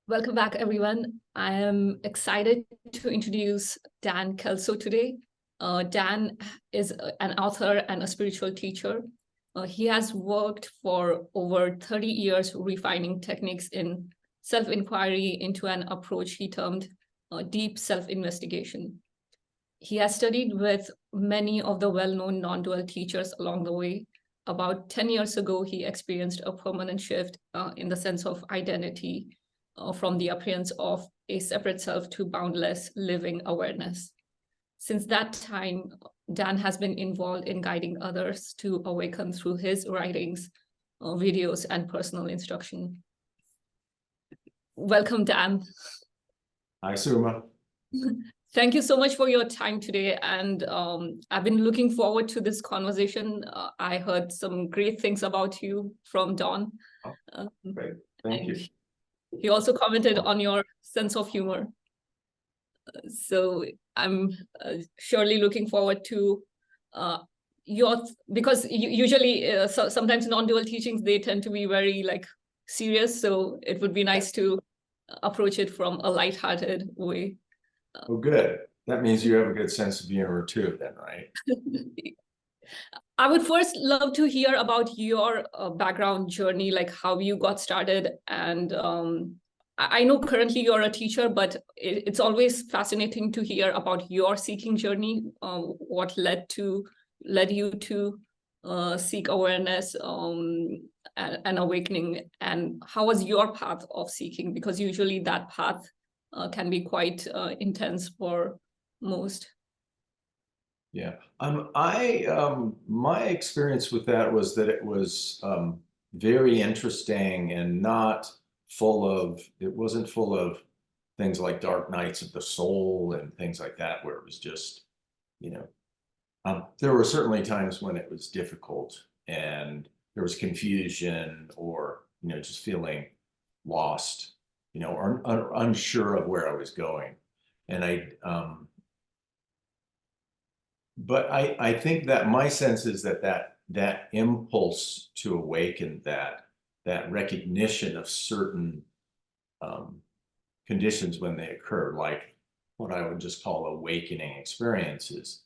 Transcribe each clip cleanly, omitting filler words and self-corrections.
Welcome back, everyone. I am excited to introduce Dan Kelso today. Dan is an author and a spiritual teacher. He has worked for over 30 years refining techniques in self-inquiry into an approach he termed deep self-investigation. He has studied with many of the well-known non-dual teachers along the way. About 10 years ago, he experienced a permanent shift in the sense of identity from the appearance of a separate self to boundless living awareness. Since that time, Dan has been involved in guiding others to awaken through his writings, videos, and personal instruction. Welcome, Dan. Hi, Suma. Thank you so much for your time today. And I've been looking forward to this conversation. I heard some great things about you from Don. Oh, great. Thank you. He also commented on your sense of humor. So I'm surely looking forward to because usually sometimes non-dual teachings, they tend to be very serious. So it would be nice to approach it from a lighthearted way. Oh, good. That means you have a good sense of humor too, then, right? I would first love to hear about your background journey, like how you got started. And I know currently you're a teacher, but it's always fascinating to hear about your seeking journey. What led you to seek awareness and awakening, and how was your path of seeking? Because usually that path can be quite intense for most. Yeah. My experience with that was that it was very interesting and it wasn't full of things like dark nights of the soul and things like that, where it was just, there were certainly times when it was difficult and there was confusion or, just feeling lost, or unsure of where I was going. And but I think that my sense is that impulse to awaken, that recognition of certain conditions when they occur, like what I would just call awakening experiences,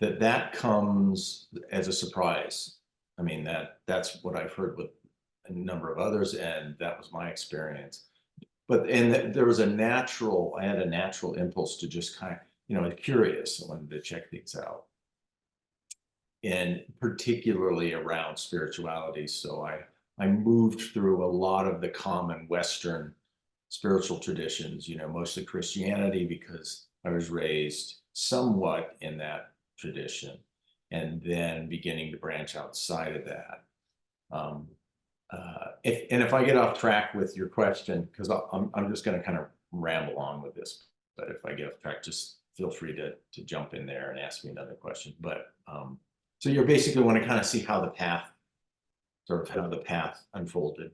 that comes as a surprise. I mean, that's what I've heard with a number of others, and that was my experience. There was I had a natural impulse to just kind of, curious. I wanted to check things out, and particularly around spirituality. So I moved through a lot of the common Western spiritual traditions, mostly Christianity, because I was raised somewhat in that tradition, and then beginning to branch outside of that. If I get off track with your question, because I'm just going to kind of ramble on with this, but if I get off track, just feel free to jump in there and ask me another question. But so you basically want to kind of see how the path unfolded.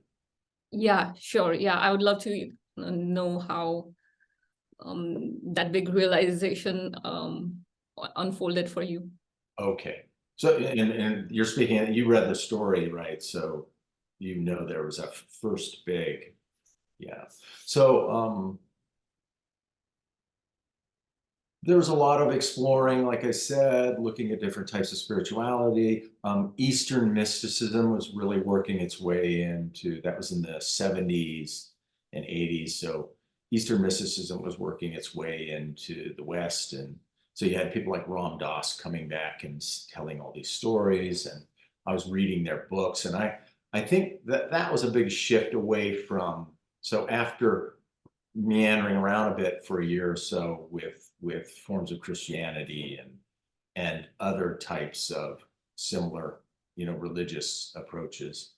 Yeah, sure. Yeah, I would love to know how that big realization unfolded for you. Okay. So, and you're speaking, you read the story, right? So, there was a first big, yeah. So, there was a lot of exploring, like I said, looking at different types of spirituality. Eastern mysticism was really working its way into, that was in the 70s and 80s. So Eastern mysticism was working its way into the West. And so you had people like Ram Dass coming back and telling all these stories. And I was reading their books. And I think that was a big shift away from, so after meandering around a bit for a year or so with forms of Christianity and other types of similar, religious approaches.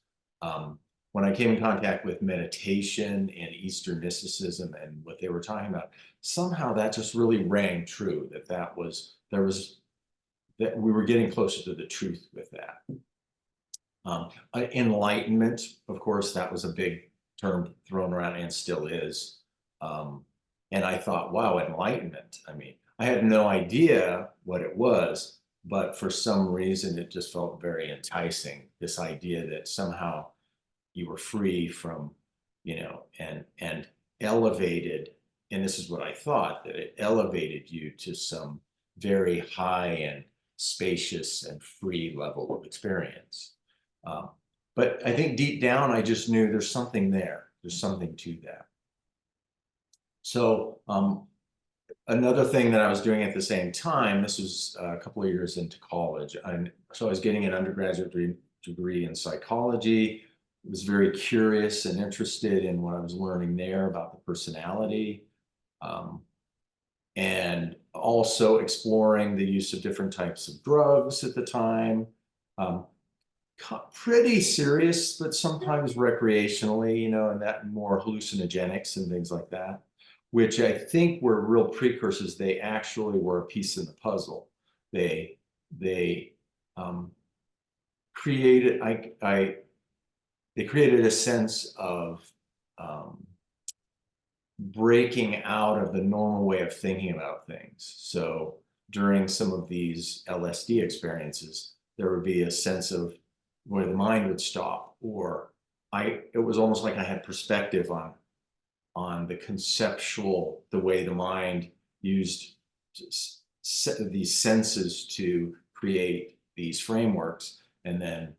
When I came in contact with meditation and Eastern mysticism and what they were talking about, somehow that just really rang true, that we were getting closer to the truth with that. Enlightenment, of course, that was a big term thrown around and still is. And I thought, wow, enlightenment. I mean, I had no idea what it was, but for some reason, it just felt very enticing. This idea that somehow you were free from, and elevated, and this is what I thought, that it elevated you to some very high and spacious and free level of experience. But I think deep down, I just knew there's something there. There's something to that. So another thing that I was doing at the same time, this was a couple of years into college, so I was getting an undergraduate degree in psychology. Was very curious and interested in what I was learning there about the personality, and also exploring the use of different types of drugs at the time. Pretty serious, but sometimes recreationally, and that more hallucinogenics and things like that, which I think were real precursors. They actually were a piece in the puzzle. They created they created a sense of breaking out of the normal way of thinking about things. So during some of these LSD experiences, there would be a sense of where the mind would stop, or it was almost like I had perspective on the conceptual, the way the mind used these senses to create these frameworks. And then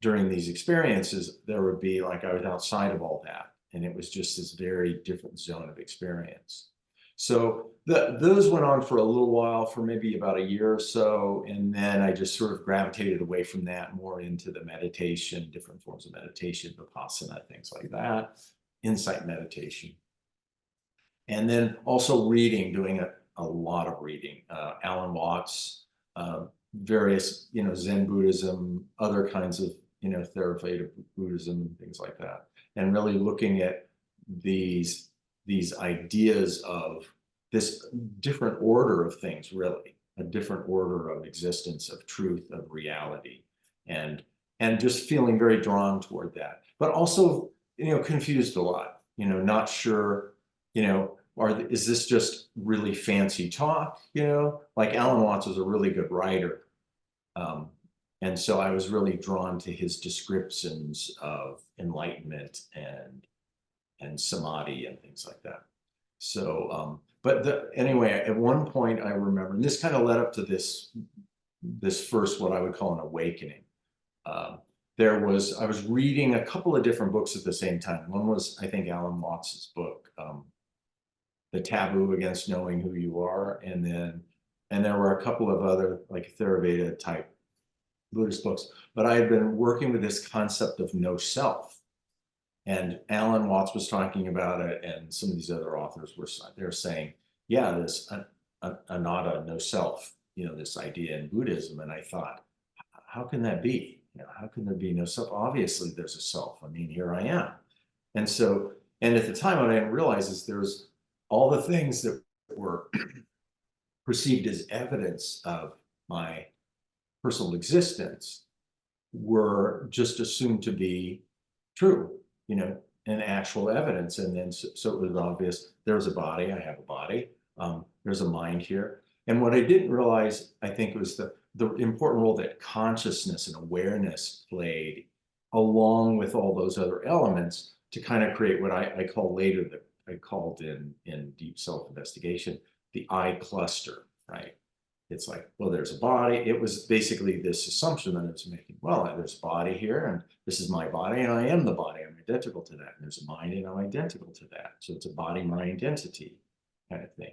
during these experiences, there would be like I was outside of all that. And it was just this very different zone of experience. So those went on for a little while, for maybe about a year or so. And then I just sort of gravitated away from that more into the meditation, different forms of meditation, vipassana, things like that, insight meditation. And then also reading, doing a lot of reading, Alan Watts, various, Zen Buddhism, other kinds of, Theravada Buddhism and things like that. And really looking at these ideas of this different order of things, really, a different order of existence, of truth, of reality, and just feeling very drawn toward that. But also, confused a lot, not sure, is this just really fancy talk? Like Alan Watts was a really good writer. And so I was really drawn to his descriptions of enlightenment and samadhi and things like that. So, but anyway, at one point I remember, and this kind of led up to this first, what I would call an awakening. I was reading a couple of different books at the same time. One was, I think, Alan Watts's book, The Taboo Against Knowing Who You Are. And there were a couple of other like Theravada type Buddhist books, but I had been working with this concept of no self. And Alan Watts was talking about it, and some of these other authors they're saying, yeah, this anatta, no self, this idea in Buddhism. And I thought, how can that be? How can there be no self? Obviously, there's a self. I mean, here I am. And at the time, what I didn't realize is there's all the things that were perceived as evidence of my personal existence were just assumed to be true, and actual evidence. And then so it was obvious there's a body, I have a body, there's a mind here. And what I didn't realize, I think, was the important role that consciousness and awareness played, along with all those other elements, to kind of create what I call later, that I called in deep self-investigation, the I cluster, right? It's like, well, there's a body. It was basically this assumption that I was making. Well, there's a body here, and this is my body, and I am the body. I'm identical to that. And there's a mind, and I'm identical to that. So it's a body-mind entity kind of thing.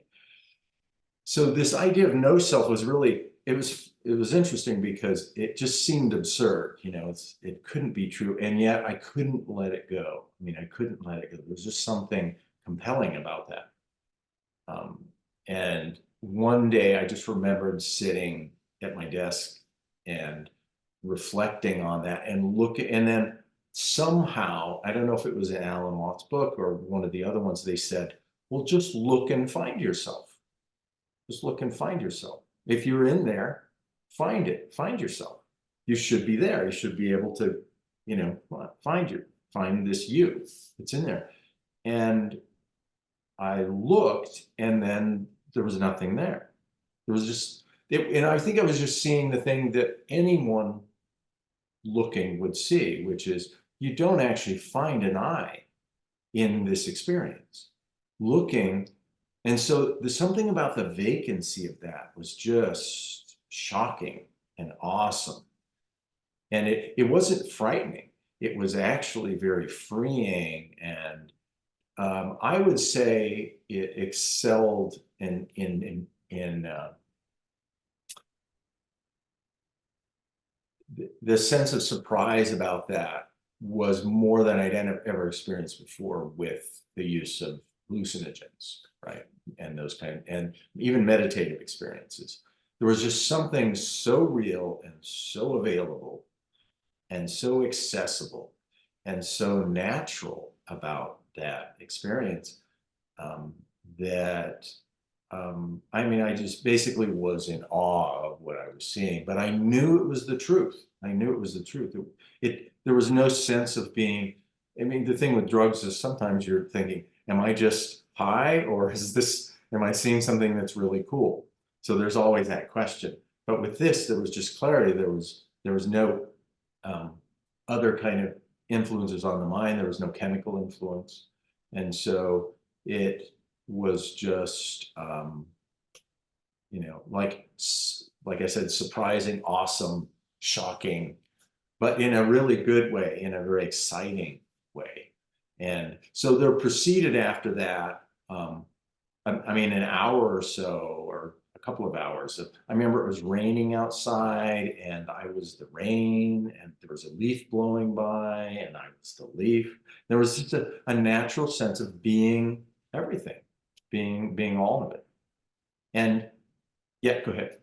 So this idea of no self was really, it was interesting because it just seemed absurd. It couldn't be true, and yet I couldn't let it go. I mean, I couldn't let it go. There was just something compelling about that. And one day I just remembered sitting at my desk and reflecting on that and and then somehow, I don't know if it was in Alan Watts' book or one of the other ones, they said, well, just look and find yourself. Just look and find yourself. If you're in there, find it, find yourself. You should be there. You should be able to, find this you. It's in there. And I looked, and then there was nothing there. There was just, and I think I was just seeing the thing that anyone looking would see, which is you don't actually find an I in this experience, looking. And so there's something about the vacancy of that was just shocking and awesome. And it wasn't frightening. It was actually very freeing. And I would say it excelled in the sense of surprise about that was more than I'd ever experienced before with the use of hallucinogens, right? And those and even meditative experiences. There was just something so real and so available and so accessible and so natural about that experience, that I mean, I just basically was in awe of what I was seeing, but I knew it was the truth. I knew it was the truth. There was no sense of being, I mean, the thing with drugs is sometimes you're thinking, am I just high, or am I seeing something that's really cool? So there's always that question. But with this, there was just clarity. There was no other kind of influences on the mind. There was no chemical influence. And so it was just, like I said, surprising, awesome, shocking, but in a really good way, in a very exciting way. And so there proceeded after that, I mean, an hour or so, or a couple of hours. I remember it was raining outside, and I was the rain, and there was a leaf blowing by, and I was the leaf. There was just a natural sense of being everything, being all of it. And yeah, go ahead.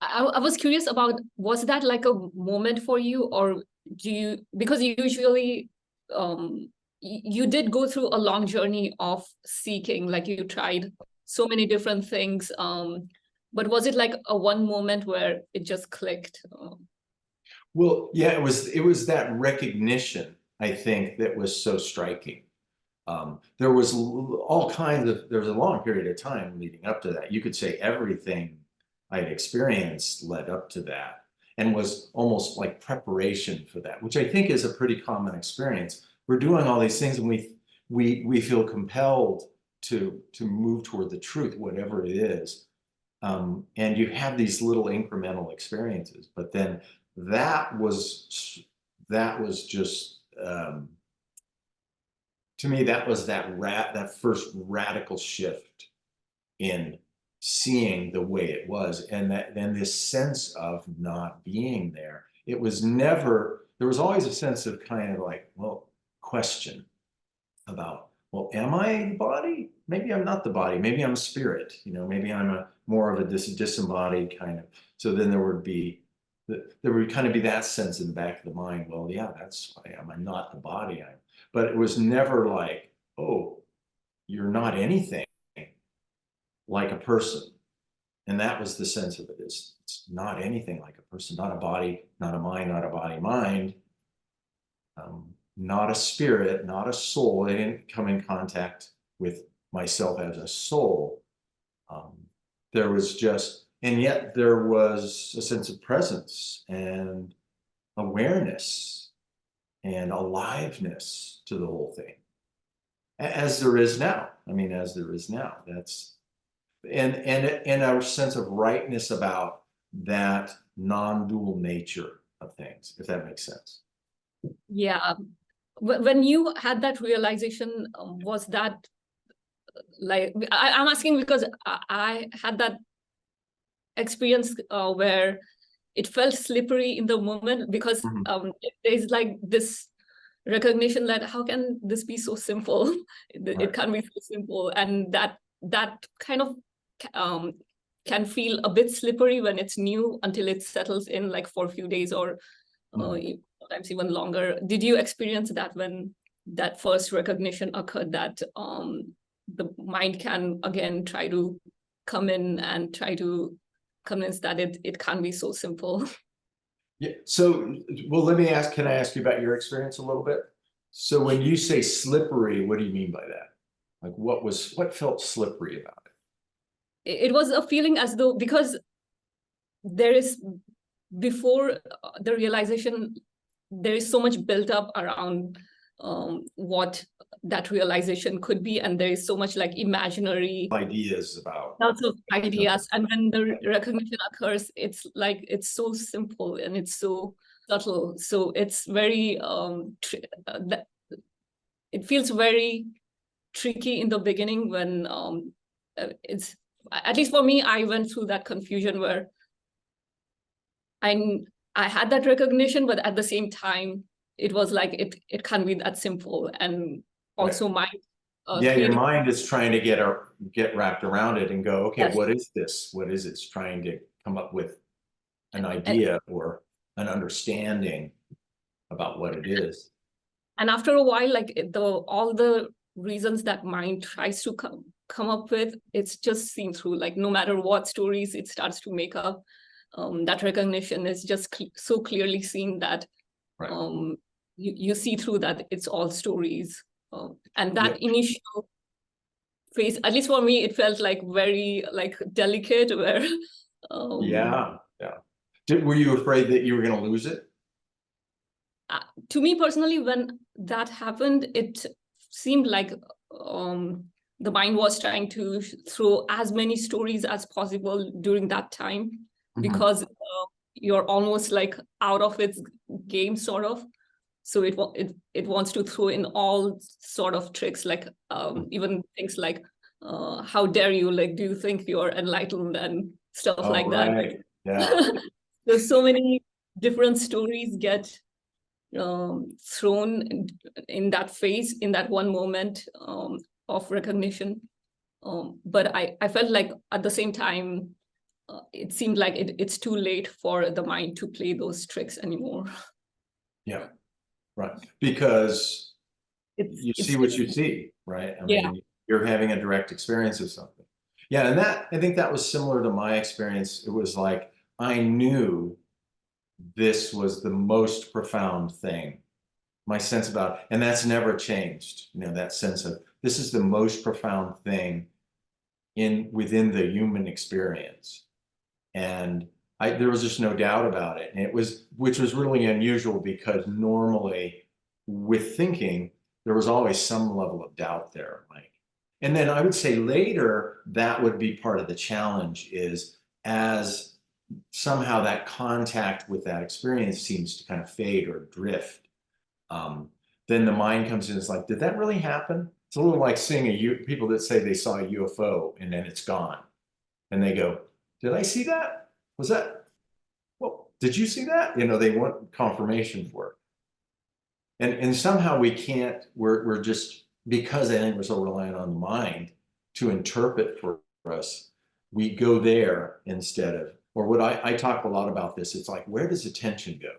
I was curious about, was that like a moment for you, or do you, because usually you did go through a long journey of seeking, like you tried so many different things, but was it like a one moment where it just clicked? Well, yeah, it was that recognition, I think, that was so striking. There was all kinds of, there was a long period of time leading up to that. You could say everything I had experienced led up to that and was almost like preparation for that, which I think is a pretty common experience. We're doing all these things and we feel compelled to move toward the truth, whatever it is. And you have these little incremental experiences, but then that was just, to me, that was that first radical shift in seeing the way it was, and then this sense of not being there. It was never, there was always a sense of kind of like, well, question about, well, am I the body? Maybe I'm not the body. Maybe I'm spirit. Maybe I'm more of a disembodied kind of. So then there would kind of be that sense in the back of the mind. Well, yeah, that's what I am. I'm not the body. But it was never like, oh, you're not anything like a person. And that was the sense of it, is it's not anything like a person, not a body, not a mind, not a body mind, not a spirit, not a soul. I didn't come in contact with myself as a soul. There was just, and yet there was a sense of presence and awareness and aliveness to the whole thing, as there is now. I mean, as there is now. That's and our sense of rightness about that non-dual nature of things, if that makes sense. Yeah. When you had that realization, was that like, I'm asking because I had that experience where it felt slippery in the moment, because there's like this recognition that how can this be so simple? It can't be so simple, and that kind of can feel a bit slippery when it's new, until it settles in, like for a few days or sometimes even longer. Did you experience that when that first recognition occurred, that the mind can again try to come in and try to convince that it can't be so simple? Yeah. So, well, can I ask you about your experience a little bit? So when you say slippery, what do you mean by that? Like what felt slippery about it? It was a feeling as though, because there is, before the realization, there is so much built up around what that realization could be, and there is so much like imaginary ideas about lots of ideas, and when the recognition occurs, it's like it's so simple and it's so subtle, so it's very it feels very tricky in the beginning when it's, at least for me, I went through that confusion where I had that recognition, but at the same time it was like it can't be that simple, and also my yeah, your creative, mind is trying to get wrapped around it and go, okay, yes. what is this? What is it? It's trying to come up with an And, idea or an understanding about what it is. and after a while, like all the reasons that mind tries to come up with, it's just seen through, like no matter what stories it starts to make up, that recognition is just so clearly seen that Right. You see through that it's all stories, and that initial phase, at least for me, it felt like very like delicate, where yeah. Were you afraid that you were going to lose it? To me personally, when that happened, it seemed like the mind was trying to throw as many stories as possible during that time, because you're almost like out of its game, sort of. So it wants to throw in all sort of tricks, like even things like, how dare you, like, do you think you're enlightened, and stuff like that. Yeah. There's so many different stories get thrown in that phase, in that one moment of recognition. But I felt like at the same time, it seemed like it's too late for the mind to play those tricks anymore. Yeah, right. Because you see what you see, right? I mean, you're having a direct experience of something. Yeah, and I think that was similar to my experience. It was like, I knew this was the most profound thing. My sense about, and that's never changed, that sense of this is the most profound thing within the human experience. And there was just no doubt about it. And which was really unusual, because normally with thinking, there was always some level of doubt there, Mike. And then I would say later, that would be part of the challenge, is as somehow that contact with that experience seems to kind of fade or drift. Then the mind comes in, it's like, did that really happen? It's a little like seeing people that say they saw a UFO and then it's gone. And they go, did I see that? Was that, well, did you see that? They want confirmation for it. And somehow we can't, we're just, because I think we're so reliant on the mind to interpret for us, we go there instead of, or what I talk a lot about this, it's like, where does attention go,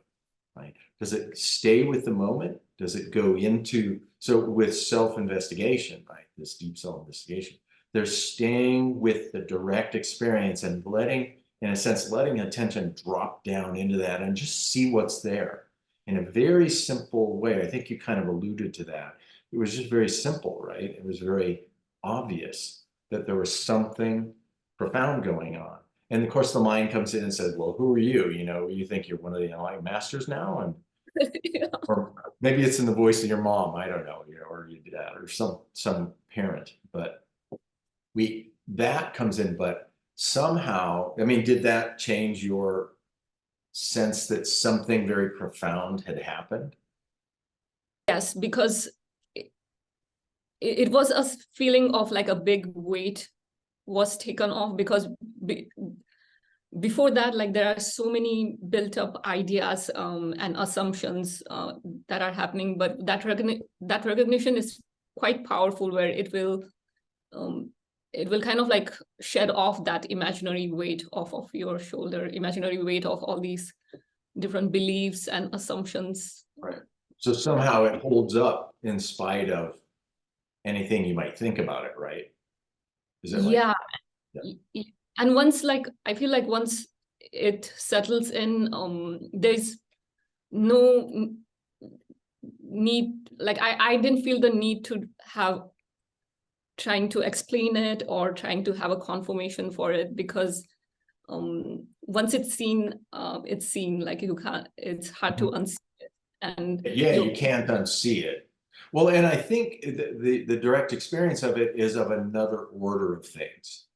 right? Does it stay with the moment? Does it go into, so with self-investigation, right? This deep self-investigation, they're staying with the direct experience and letting attention drop down into that and just see what's there in a very simple way. I think you kind of alluded to that. It was just very simple, right? It was very obvious that there was something profound going on. And of course, the mind comes in and says, well, who are you? You think you're one of the enlightened masters now? And or maybe it's in the voice of your mom, I don't know, or your dad or some parent, but that comes in. But somehow, I mean, did that change your sense that something very profound had happened? Yes, because it was a feeling of like a big weight was taken off, because before that, like, there are so many built up ideas and assumptions that are happening, but that recognition is quite powerful, where it will kind of like shed off that imaginary weight off of your shoulder, imaginary weight of all these different beliefs and assumptions. Right. So somehow it holds up in spite of anything you might think about it, right? Is that Yeah. Right? Yeah. And once, like, I feel like once it settles in, there's no need, like I didn't feel the need to have trying to explain it or trying to have a confirmation for it, because once it's seen, like, you can't, it's hard to unsee it. And Yeah, you can't unsee it. Well, and I think the direct experience of it is of another order of things.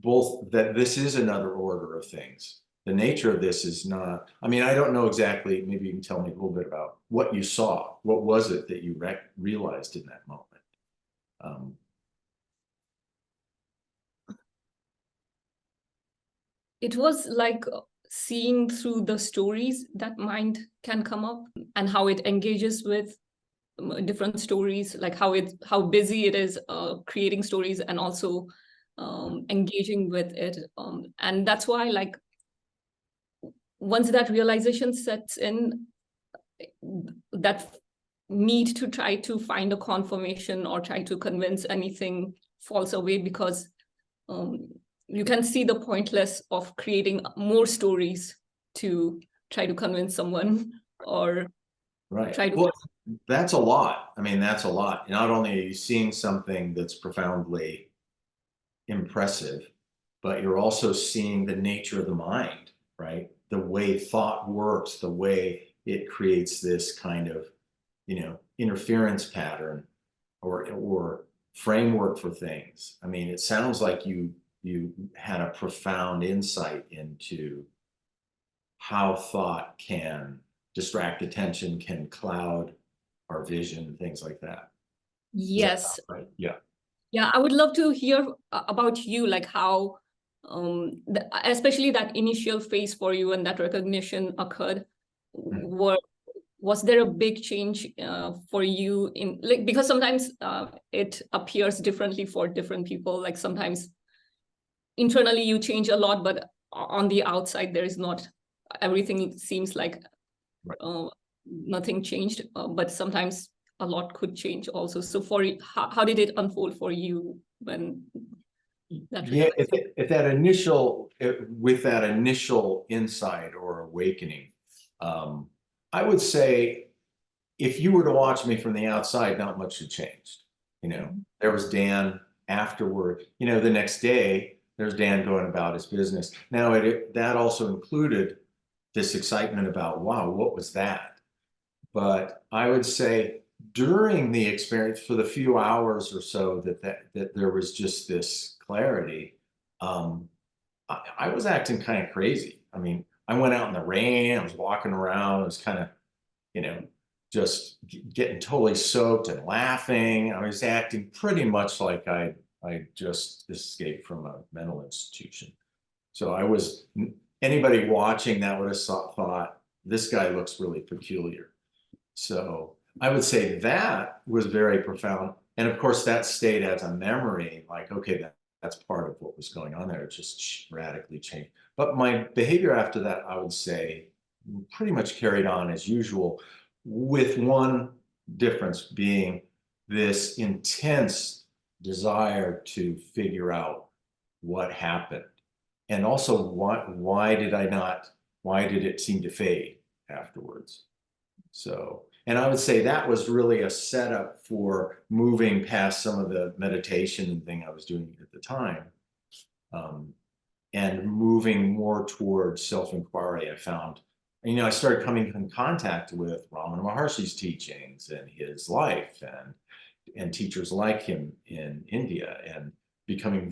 Both that this is another order of things. The nature of this is not, I mean, I don't know exactly, maybe you can tell me a little bit about what you saw. What was it that you realized in that moment? It was like seeing through the stories that mind can come up and how it engages with different stories, like how busy it is creating stories and also engaging with it. And that's why, like, once that realization sets in, that need to try to find a confirmation or try to convince anything falls away, because you can see the pointless of creating more stories to try to convince someone or Right. try to. Well, that's a lot. I mean, that's a lot. Not only are you seeing something that's profoundly impressive, but you're also seeing the nature of the mind, right? The way thought works, the way it creates this kind of, interference pattern or framework for things. I mean, it sounds like you had a profound insight into how thought can distract attention, can cloud our vision, things like that. Does that Yes. sound right? Yeah. Yeah, I would love to hear about you, like how, especially that initial phase for you and that recognition occurred. Was there a big change for you in, like, because sometimes it appears differently for different people. Like sometimes internally you change a lot, but on the outside there is not, everything seems like Right. nothing changed, but sometimes a lot could change also. So for how did it unfold for you when that Yeah, realization? with that initial insight or awakening, I would say if you were to watch me from the outside, not much had changed. There was Dan afterward. The next day, there's Dan going about his business. Now, that also included this excitement about, wow, what was that? But I would say during the experience, for the few hours or so that there was just this clarity, I was acting kind of crazy. I mean, I went out in the rain. I was walking around. I was kind of, you know, just getting totally soaked and laughing. I was acting pretty much like I just escaped from a mental institution. So anybody watching that would have thought, this guy looks really peculiar. So I would say that was very profound. And of course, that stayed as a memory, like, okay, that's part of what was going on there. It just radically changed. But my behavior after that, I would say, pretty much carried on as usual, with one difference being this intense desire to figure out what happened. And also, why did it seem to fade afterwards? So, and I would say that was really a setup for moving past some of the meditation thing I was doing at the time, and moving more towards self-inquiry. I found, I started coming in contact with Ramana Maharshi's teachings and his life and teachers like him in India, and becoming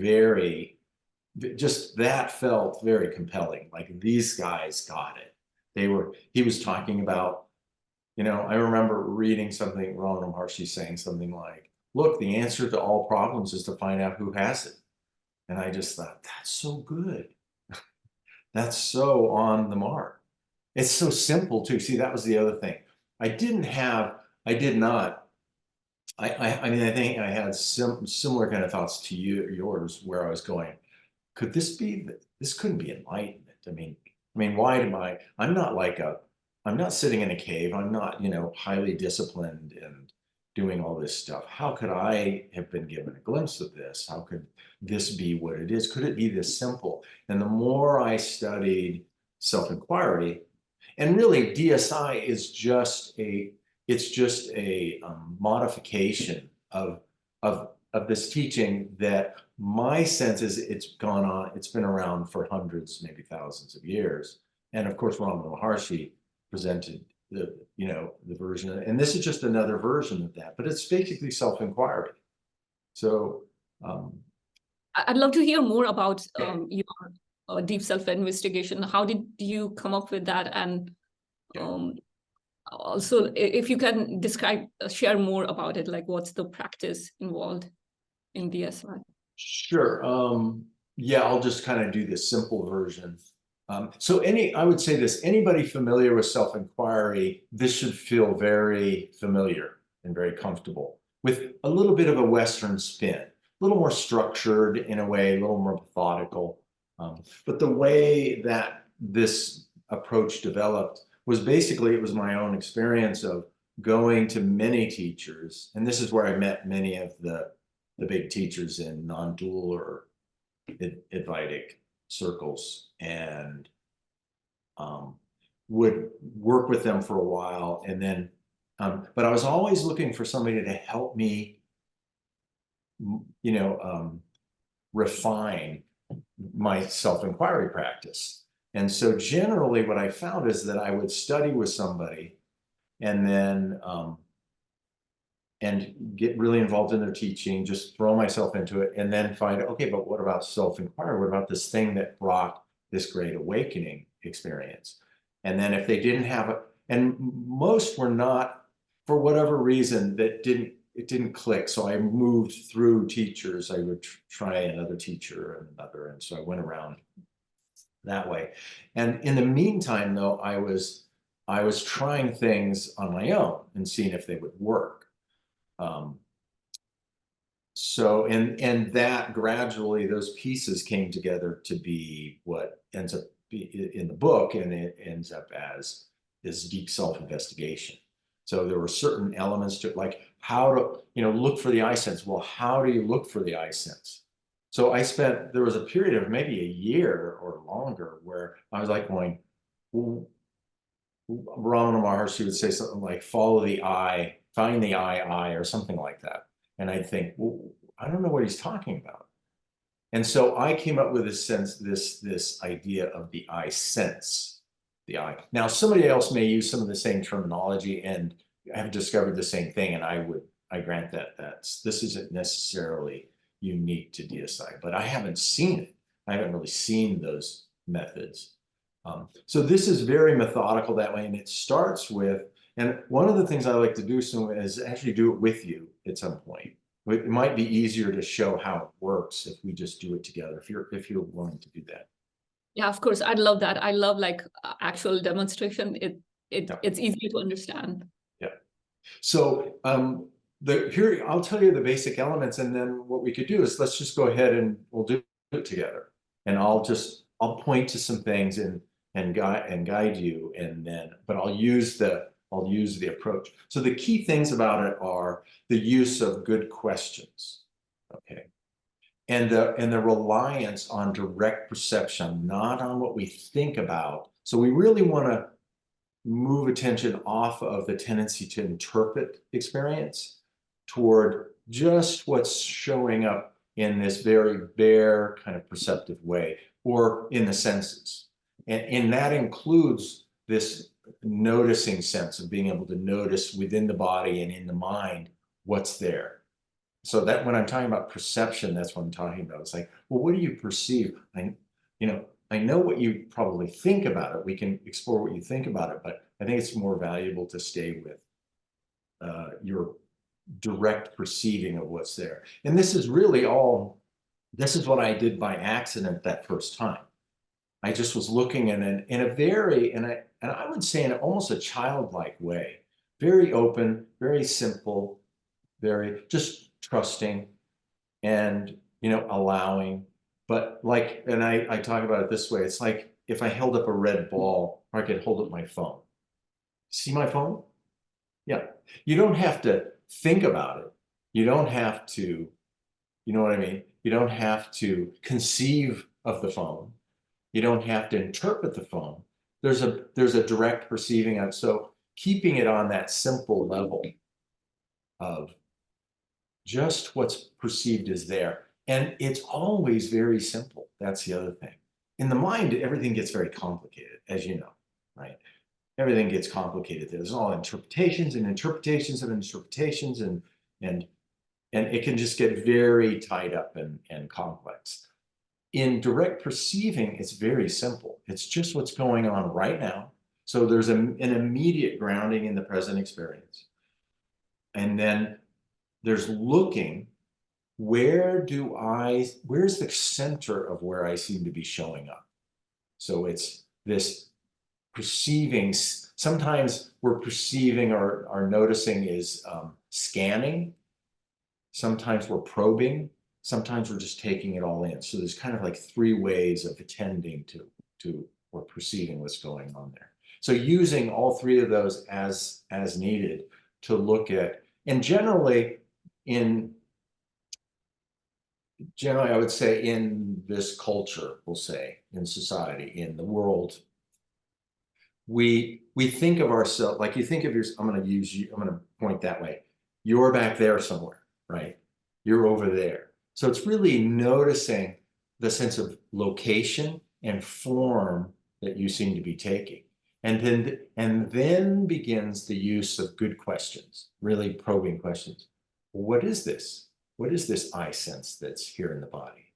just that felt very compelling. Like, these guys got it. He was talking about, I remember reading something, Ramana Maharshi saying something like, look, the answer to all problems is to find out who has it. And I just thought, that's so good. That's so on the mark. It's so simple too. See, that was the other thing. I did not, I mean, I think I had similar kind of thoughts to yours, where I was going, this couldn't be enlightenment. I mean, I'm not sitting in a cave. I'm not, highly disciplined and doing all this stuff. How could I have been given a glimpse of this? How could this be what it is? Could it be this simple? And the more I studied self-inquiry, and really DSI is just a modification of this teaching that my sense is it's been around for hundreds, maybe thousands of years. And of course, Ramana Maharshi presented the version, and this is just another version of that, but it's basically self-inquiry. So I'd love to hear more about your deep self-investigation. How did you come up with that? And also, if you can describe, share more about it, like what's the practice involved in DSI? Sure. Yeah, I'll just kind of do the simple version. So I would say this, anybody familiar with self-inquiry, this should feel very familiar and very comfortable, with a little bit of a Western spin, a little more structured in a way, a little more methodical. But the way that this approach developed was basically, it was my own experience of going to many teachers. And this is where I met many of the big teachers in non-dual or Advaitic circles, and would work with them for a while. And then, but I was always looking for somebody to help me, refine my self-inquiry practice. And so generally what I found is that I would study with somebody and then and get really involved in their teaching, just throw myself into it, and then find, okay, but what about self-inquiry? What about this thing that brought this great awakening experience? And then if they didn't have it, and most were not, for whatever reason, it didn't click. So I moved through teachers. I would try another teacher and another. And so I went around that way. And in the meantime, though, I was trying things on my own and seeing if they would work. So, and that gradually, those pieces came together to be what ends up in the book, and it ends up as this deep self-investigation. So there were certain elements to it, like how to, look for the I sense. Well, how do you look for the I sense? So there was a period of maybe a year or longer where I was like going, well, Ramana Maharshi would say something like, follow the I, find the I, or something like that. And I'd think, well, I don't know what he's talking about. And so I came up with this idea of the I sense, the I. Now, somebody else may use some of the same terminology and have discovered the same thing. And I grant that this isn't necessarily unique to DSI, but I haven't seen it. I haven't really seen those methods. So this is very methodical that way. And it starts with, and one of the things I like to do is actually do it with you at some point. It might be easier to show how it works if we just do it together, if you're willing to do that. Yeah, of course. I'd love that. I love like actual demonstration. Yeah. It's easier to understand. Yeah. So here, I'll tell you the basic elements, and then what we could do is let's just go ahead and we'll do it together. And I'll point to some things and guide you, and then, but I'll use the approach. So the key things about it are the use of good questions, okay? And the reliance on direct perception, not on what we think about. So we really want to move attention off of the tendency to interpret experience toward just what's showing up in this very bare kind of perceptive way, or in the senses. And that includes this noticing sense of being able to notice within the body and in the mind what's there. So that when I'm talking about perception, that's what I'm talking about. It's like, well, what do you perceive? I know what you probably think about it. We can explore what you think about it, but I think it's more valuable to stay with your direct perceiving of what's there. And this is really this is what I did by accident that first time. I just was looking in a very, and I would say in almost a childlike way, very open, very simple, very just trusting and, allowing. But like, and I talk about it this way, it's like if I held up a red ball, or I could hold up my phone. See my phone? Yeah. You don't have to think about it. You don't have to, you know what I mean? You don't have to conceive of the phone. You don't have to interpret the phone. There's a direct perceiving of it. So keeping it on that simple level of just what's perceived is there. And it's always very simple. That's the other thing. In the mind, everything gets very complicated, as you know, right? everything gets complicated. There's all interpretations and interpretations and interpretations, and it can just get very tied up and complex. In direct perceiving, it's very simple. It's just what's going on right now. So there's an immediate grounding in the present experience. And then there's looking, where's the center of where I seem to be showing up? So it's this perceiving. Sometimes we're perceiving or noticing is scanning. Sometimes we're probing. Sometimes we're just taking it all in. So there's kind of like three ways of attending to or perceiving what's going on there. So using all three of those as needed to look at, and generally I would say in this culture, we'll say in society, in the world, we think of ourselves, like you think of yours, I'm going to point that way. You're back there somewhere, right? You're over there. So it's really noticing the sense of location and form that you seem to be taking. And then begins the use of good questions, really probing questions. What is this? What is this I sense that's here in the body?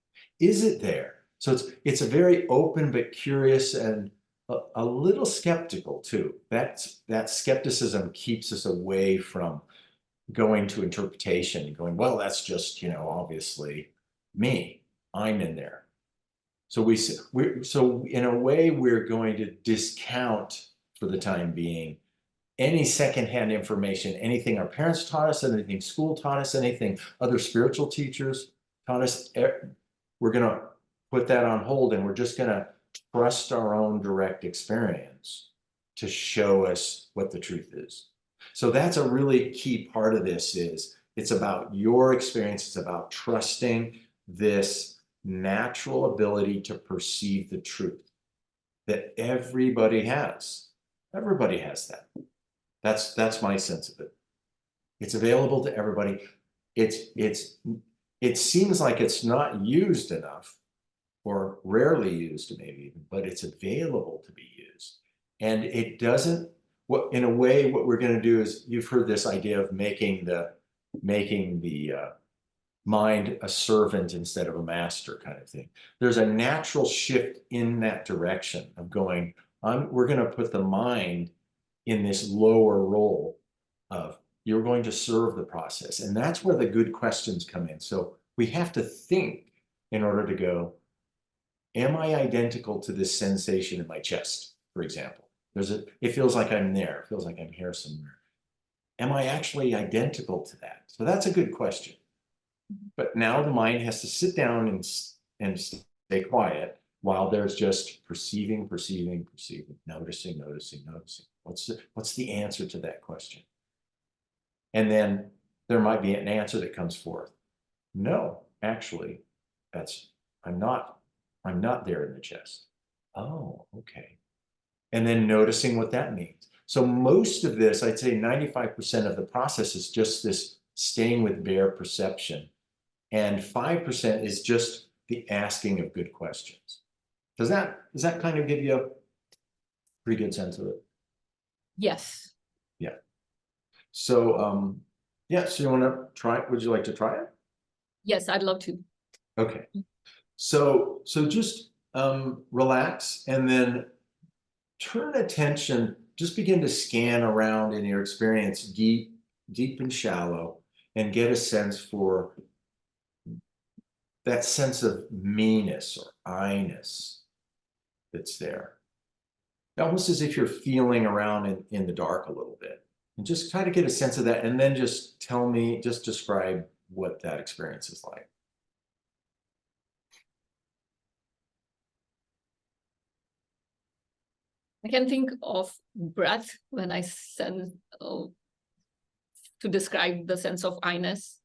Is it there? So it's a very open but curious and a little skeptical too. That skepticism keeps us away from going to interpretation and going, well, that's just, obviously me. I'm in there. So so in a way, we're going to discount for the time being any secondhand information, anything our parents taught us, anything school taught us, anything other spiritual teachers taught us. We're going to put that on hold, and we're just going to trust our own direct experience to show us what the truth is. So that's a really key part of this. It's about your experience. It's about trusting this natural ability to perceive the truth that everybody has. Everybody has that. That's my sense of it. It's available to everybody. It seems like it's not used enough, or rarely used maybe, but it's available to be used. And it doesn't, in a way, what we're going to do is, you've heard this idea of making the mind a servant instead of a master kind of thing. There's a natural shift in that direction of going, we're going to put the mind in this lower role of, you're going to serve the process. And that's where the good questions come in. So we have to think in order to go, am I identical to this sensation in my chest, for example? It feels like I'm there. It feels like I'm here somewhere. Am I actually identical to that? So that's a good question. But now the mind has to sit down and stay quiet while there's just perceiving, noticing. What's the answer to that question? And then there might be an answer that comes forth. No, actually, I'm not there in the chest. Oh, okay. And then noticing what that means. So most of this, I'd say 95% of the process is just this staying with bare perception. And 5% is just the asking of good questions. Does that kind of give you a pretty good sense of it? Yes. Yeah. So, so you want to try it? Would you like to try it? Yes, I'd love to. Okay. So just relax, and then turn attention, just begin to scan around in your experience, deep and shallow, and get a sense for that sense of me-ness or I-ness that's there. Almost as if you're feeling around in the dark a little bit. And just try to get a sense of that, and then just describe what that experience is like. I can think of breath when I sense, to describe the sense of I-ness.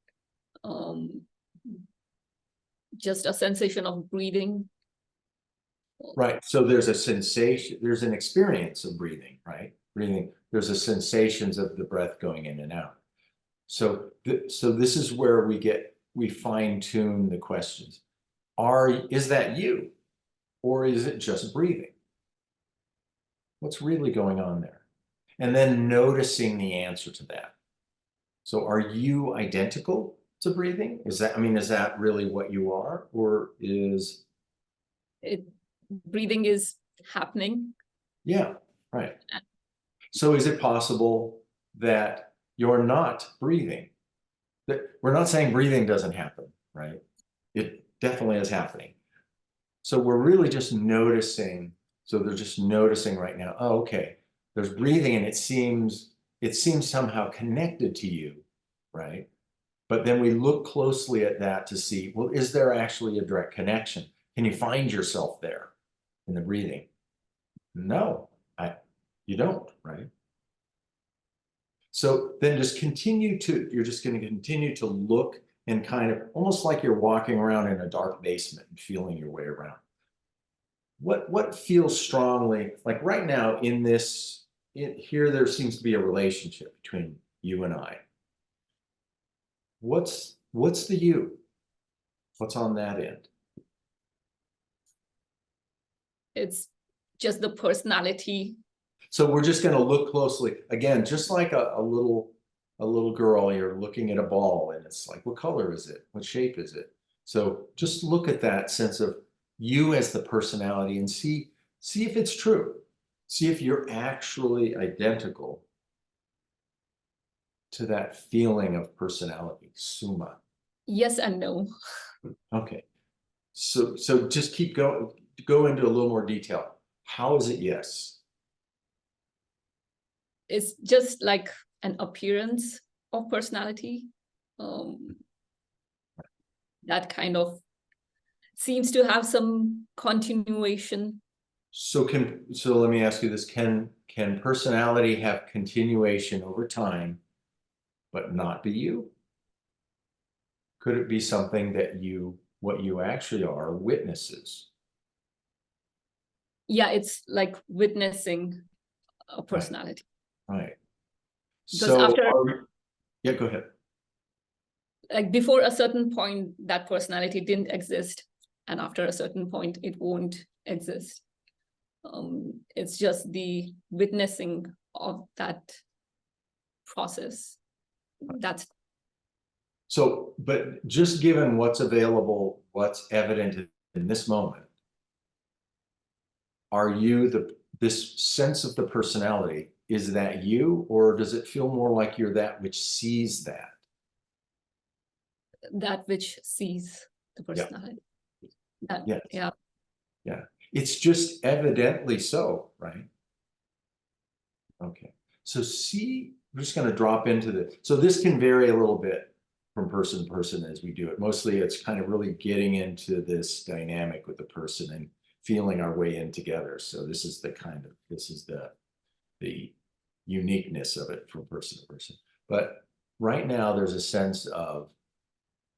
Just a sensation of breathing. Right. So there's a sensation, there's an experience of breathing, right? Breathing. There's a sensations of the breath going in and out. So this is where we fine tune the questions. Is that you? Or is it just breathing? What's really going on there? and then noticing the answer to that. So are you identical to breathing? Is that, I mean, is that really what you are, or is breathing is happening? Yeah, right. So is it possible that you're not breathing? That we're not saying breathing doesn't happen, right? It definitely is happening. So we're really just noticing. So they're just noticing right now, oh, okay, there's breathing and it seems somehow connected to you, right? But then we look closely at that to see, well, is there actually a direct connection? Can you find yourself there in the breathing? No, you don't, right? So then you're just going to continue to look and kind of almost like you're walking around in a dark basement and feeling your way around. What feels strongly, like right now in this, here there seems to be a relationship between you and I. What's the you? What's on that end? It's just the personality. So we're just going to look closely again, just like a little girl. You're looking at a ball, and it's like, what color is it? What shape is it? So just look at that sense of you as the personality and see if it's true. See if you're actually identical to that feeling of personality, summa. Yes and no. Okay. So just keep going. Go into a little more detail. How is it yes? It's just like an appearance of personality. That kind of seems to have some continuation. So let me ask you this. Can personality have continuation over time, but not be you? Could it be something that what you actually are, witnesses? Yeah, it's like witnessing a Right. personality. Right. Because So after, yeah, go ahead. like before a certain point, that personality didn't exist. And after a certain point, it won't exist. It's just the witnessing of that process. That's So, but just given what's available, what's evident in this moment, are you this sense of the personality, is that you, or does it feel more like you're that which sees that? that which sees the personality. That, Yes. yeah. Yeah. It's just evidently so, right? Okay. So we're just going to drop into this. So this can vary a little bit from person to person as we do it. Mostly it's kind of really getting into this dynamic with the person and feeling our way in together. So this is the uniqueness of it from person to person. But right now there's a sense of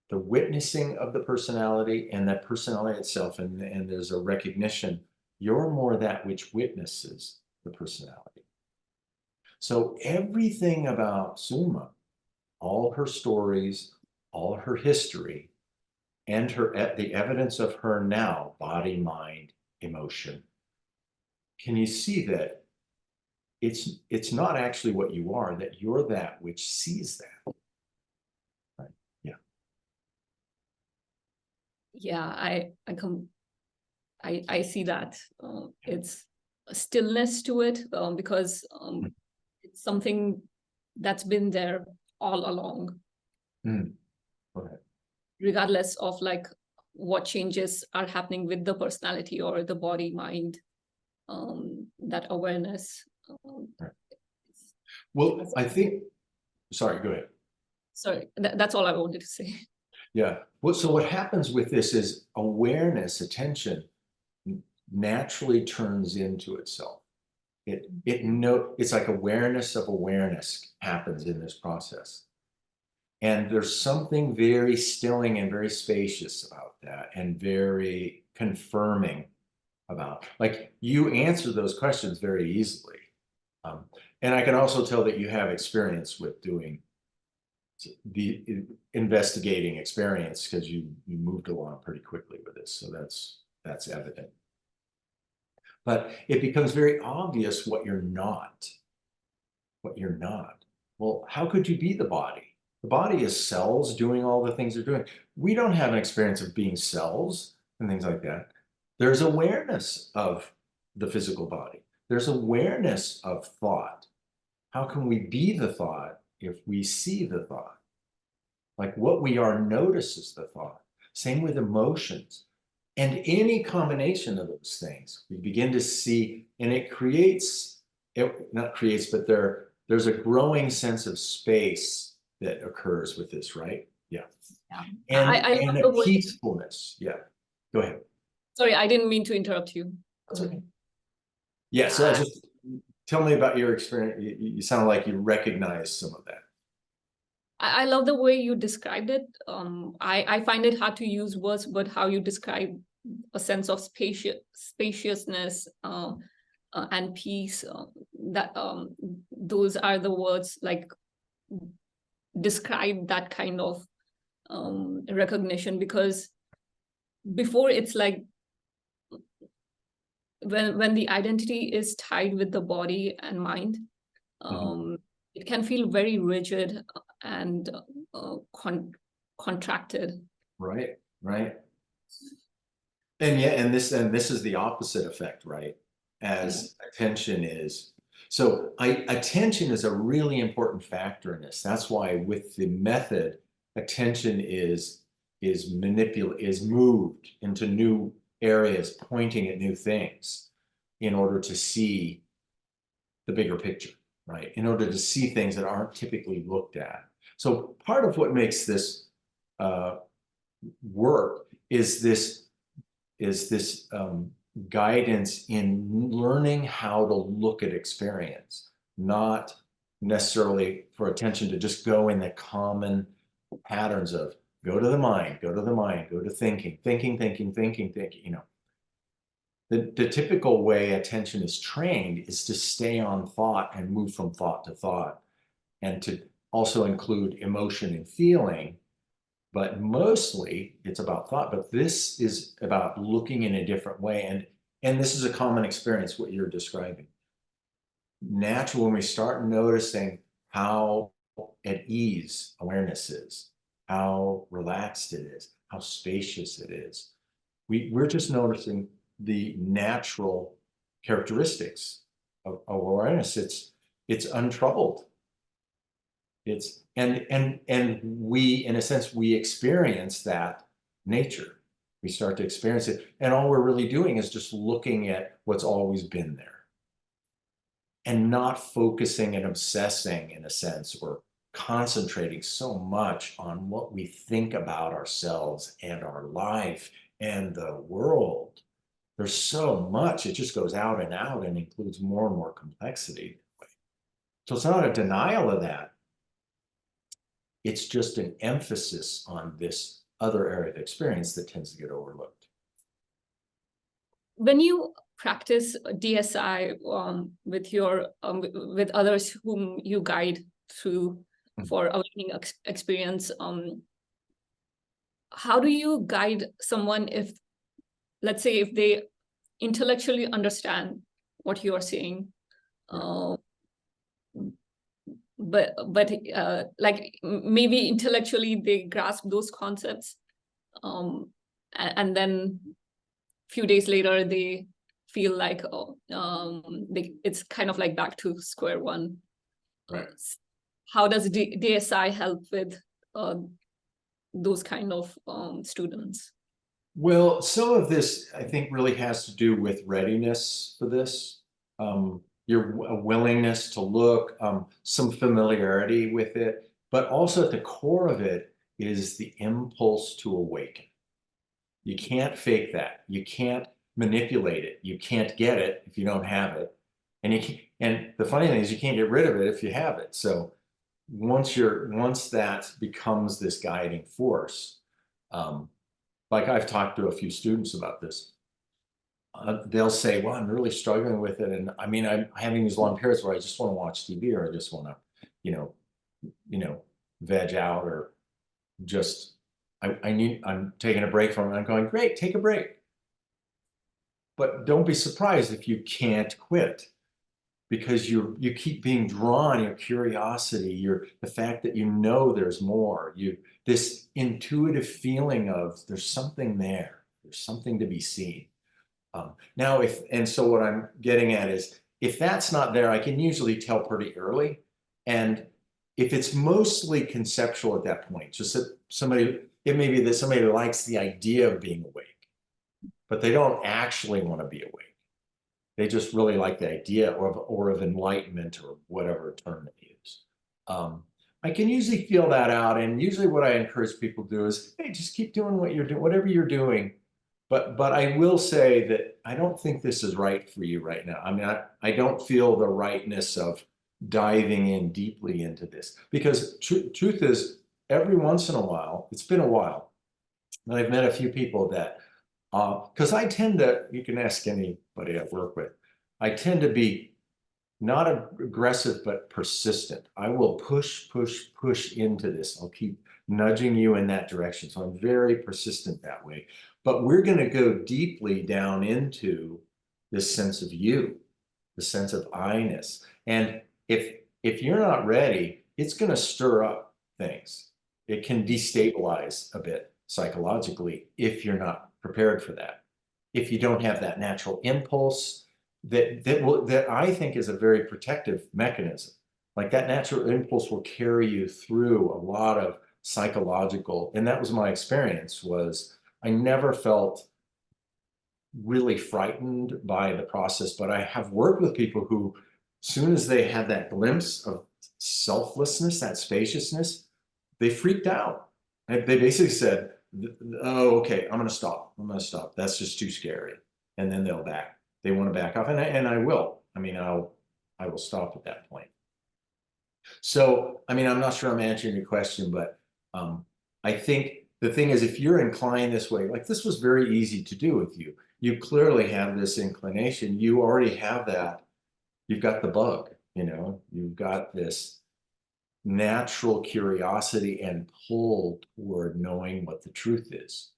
the witnessing of the personality and that personality itself, and there's a recognition you're more that which witnesses the personality. So everything about Suma, all her stories, all her history, and the evidence of her now, body, mind, emotion, can you see that it's not actually what you are, that you're that which sees that? Right? Yeah. Yeah, I see that. It's a stillness to it, because it's something that's been there all along. Okay. Regardless of like what changes are happening with the personality or the body mind, that awareness. Right. Well, I think, sorry, go ahead. Sorry, that's all I wanted to say. Yeah. Well, so what happens with this is awareness, attention naturally turns into itself. It's like awareness of awareness happens in this process. And there's something very stilling and very spacious about that, and very confirming about, like, you answer those questions very easily. And I can also tell that you have experience with doing the investigating experience, because you moved along pretty quickly with this. So that's evident. But it becomes very obvious what you're not. what you're not. Well, how could you be the body? The body is cells doing all the things they're doing. We don't have an experience of being cells and things like that. There's awareness of the physical body. There's awareness of thought. How can we be the thought if we see the thought? Like what we are notices the thought. Same with emotions. And any combination of those things, we begin to see, and it creates, it not creates, but there's a growing sense of space that occurs with this, right? Yeah. Yeah. I And love a the way, peacefulness. Yeah. Go ahead. sorry, I didn't mean to interrupt you. That's okay. Yeah. So just tell me about your experience. You sound like you recognize some of that. I love the way you described it. I find it hard to use words, but how you describe a sense of spaciousness and peace, that those are the words like describe that kind of recognition, because before it's like when the identity is tied with the body and mind, it can feel very rigid and contracted. Right. Right. And yeah, and this is the opposite effect, right? As attention is. So attention is a really important factor in this. That's why with the method, attention is moved into new areas, pointing at new things in order to see the bigger picture, right? In order to see things that aren't typically looked at. So part of what makes this work is this guidance in learning how to look at experience, not necessarily for attention to just go in the common patterns of go to the mind, go to the mind, go to thinking, you know. The typical way attention is trained is to stay on thought and move from thought to thought, and to also include emotion and feeling. But mostly it's about thought, but this is about looking in a different way. And this is a common experience, what you're describing. Natural, when we start noticing how at ease awareness is, how relaxed it is, how spacious it is, we're just noticing the natural characteristics of awareness. It's untroubled. It's and we, in a sense, we experience that nature. We start to experience it, and all we're really doing is just looking at what's always been there, and not focusing and obsessing, in a sense, or concentrating so much on what we think about ourselves and our life and the world. There's so much, it just goes out and includes more and more complexity. So it's not a denial of that. It's just an emphasis on this other area of experience that tends to get overlooked. When you practice DSI with others whom you guide through for awakening experience, how do you guide someone if, let's say, if they intellectually understand what you are saying, but like maybe intellectually they grasp those concepts, and then a few days later they feel like, oh, it's kind of like back to square one. Right. How does DSI help with those kind of students? Well, some of this, I think, really has to do with readiness for this. Your willingness to look, some familiarity with it, but also at the core of it is the impulse to awaken. You can't fake that. You can't manipulate it. You can't get it if you don't have it. And the funny thing is you can't get rid of it if you have it. So once that becomes this guiding force, like I've talked to a few students about this, they'll say, well, I'm really struggling with it. And I mean, I'm having these long periods where I just want to watch TV, or I just want to, veg out, or just, I'm taking a break from it. I'm going, great, take a break. But don't be surprised if you can't quit. because you keep being drawn, your curiosity, the fact that you know there's more, this intuitive feeling of there's something there, there's something to be seen. Now, so what I'm getting at is, if that's not there, I can usually tell pretty early. And if it's mostly conceptual at that point, just that it may be that somebody likes the idea of being awake, but they don't actually want to be awake. They just really like the idea of enlightenment, or whatever term they use. I can usually feel that out. And usually what I encourage people to do is, hey, just keep doing what you're doing, whatever you're doing. But I will say that I don't think this is right for you right now. I mean, I don't feel the rightness of diving in deeply into this, because truth is, every once in a while, it's been a while, and I've met a few people that, because I tend to, you can ask anybody I work with, I tend to be not aggressive, but persistent. I will push into this. I'll keep nudging you in that direction. So I'm very persistent that way. But we're going to go deeply down into this sense of you, the sense of I-ness. And if you're not ready, it's going to stir up things. It can destabilize a bit psychologically if you're not prepared for that. If you don't have that natural impulse that I think is a very protective mechanism. Like, that natural impulse will carry you through a lot of psychological, and that was my experience, was I never felt really frightened by the process, but I have worked with people who, as soon as they had that glimpse of selflessness, that spaciousness, they freaked out. They basically said, oh, okay, I'm going to stop. That's just too scary. And then they want to back off. And I will. I mean, I will stop at that point. So, I mean, I'm not sure I'm answering your question, but I think the thing is, if you're inclined this way, like, this was very easy to do with you. You clearly have this inclination. You already have that. You've got the bug, you've got this natural curiosity and pull toward knowing what the truth is.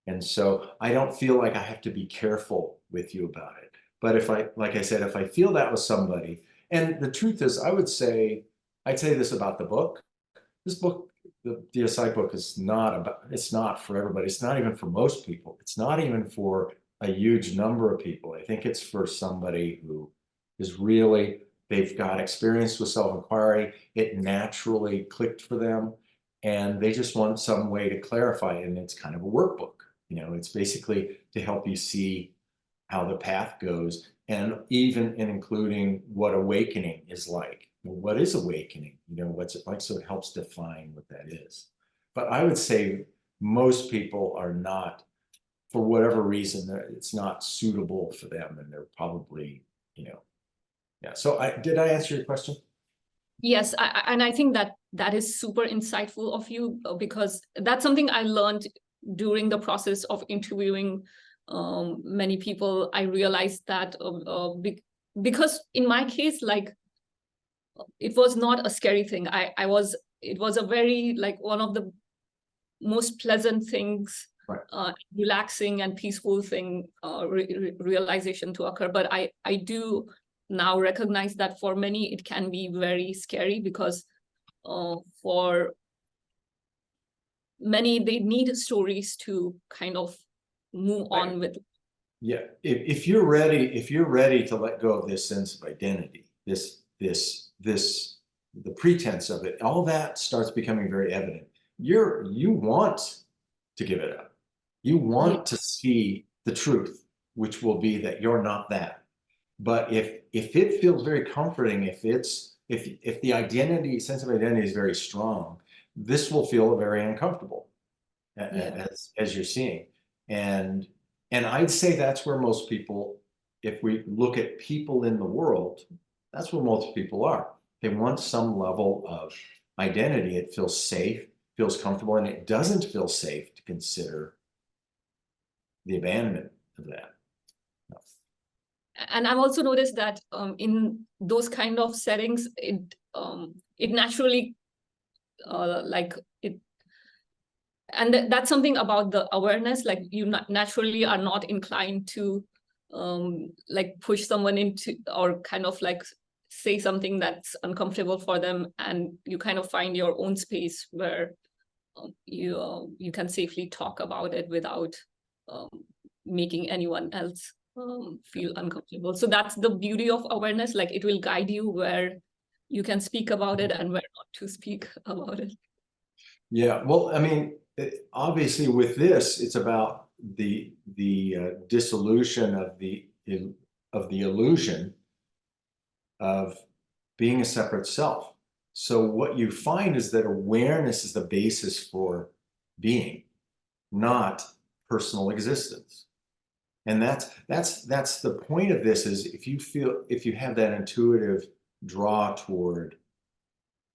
And so I don't feel like I have to be careful with you about it. But like I said, if I feel that with somebody, and the truth is, I'd say this about the book. This book, the DSI book, it's not for everybody. It's not even for most people. It's not even for a huge number of people. I think it's for somebody who is really, they've got experience with self-inquiry. It naturally clicked for them, and they just want some way to clarify it. And it's kind of a workbook. It's basically to help you see how the path goes, and even including what awakening is like. What is awakening? What's it like? So it helps define what that is. But I would say most people are not, for whatever reason, it's not suitable for them, and they're probably, yeah. So did I answer your question? Yes, and I think that is super insightful of you, because that's something I learned during the process of interviewing many people. I realized that because in my case, like, it was not a scary thing. It was a very, like, one of the most pleasant things, right. Relaxing and peaceful thing, realization to occur. But I do now recognize that for many it can be very scary, because for many, they need stories to kind of move on with. Yeah, if you're ready to let go of this sense of identity, the pretense of it, all that starts becoming very evident. You want to give it up. You want to see the truth, which will be that you're not that. But if it feels very comforting, if the sense of identity is very strong, this will feel very uncomfortable, as you're seeing. And I'd say that's where most people, if we look at people in the world, that's where most people are. They want some level of identity. It feels safe, feels comfortable, and it doesn't feel safe to consider the abandonment of that. And I've also noticed that in those kind of settings, it naturally, and that's something about the awareness, like, you naturally are not inclined to like push someone into, or kind of like say something that's uncomfortable for them, and you kind of find your own space where you can safely talk about it without um, making anyone else feel uncomfortable. So that's the beauty of awareness. Like it will guide you where you can speak about it and where not to speak about it. Yeah, well, I mean, obviously with this, it's about the dissolution of the illusion of being a separate self. So what you find is that awareness is the basis for being, not personal existence. And that's the point of this, is if you have that intuitive draw toward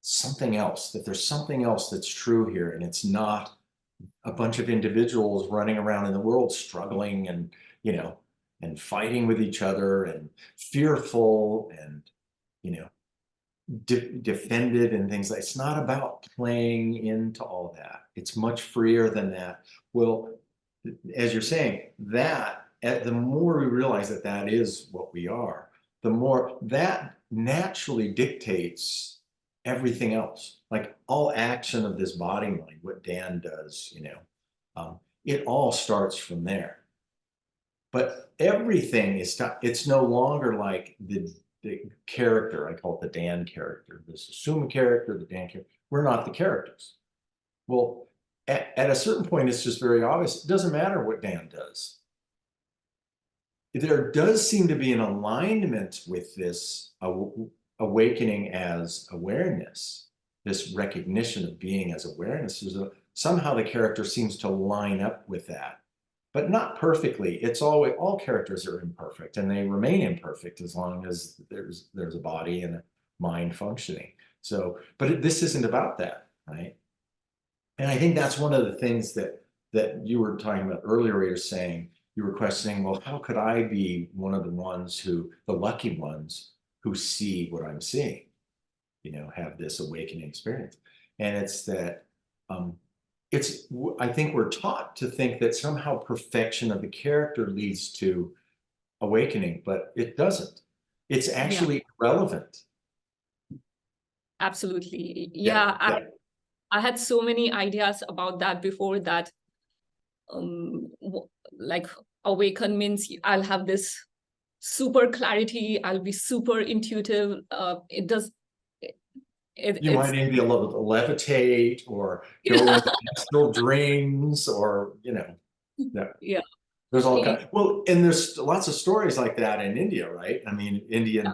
something else, that there's something else that's true here, and it's not a bunch of individuals running around in the world struggling and, and fighting with each other and fearful and, defended and things like, it's not about playing into all that. It's much freer than that. Well, as you're saying, the more we realize that that is what we are, the more that naturally dictates everything else. Like all action of this body mind, what Dan does, it all starts from there. But everything it's no longer like the character. I call it the Dan character, this assumed character, the Dan character. We're not the characters. Well, at a certain point, it's just very obvious. It doesn't matter what Dan does. There does seem to be an alignment with this awakening as awareness, this recognition of being as awareness. Somehow the character seems to line up with that, but not perfectly. It's always, all characters are imperfect, and they remain imperfect as long as there's a body and a mind functioning. So, but this isn't about that, right? And I think that's one of the things that you were talking about earlier. You're saying, you were questioning, well, how could I be one of the lucky ones who see what I'm seeing, have this awakening experience? And it's that, I think we're taught to think that somehow perfection of the character leads to awakening, but it doesn't. It's actually irrelevant. Absolutely. Yeah. I had so many ideas about that before, that like awaken means I'll have this super clarity, I'll be super intuitive. You might even be able to levitate or go into astral dreams, or yeah. There's all kinds. Well, and there's lots of stories like that in India, right? I mean, Indian,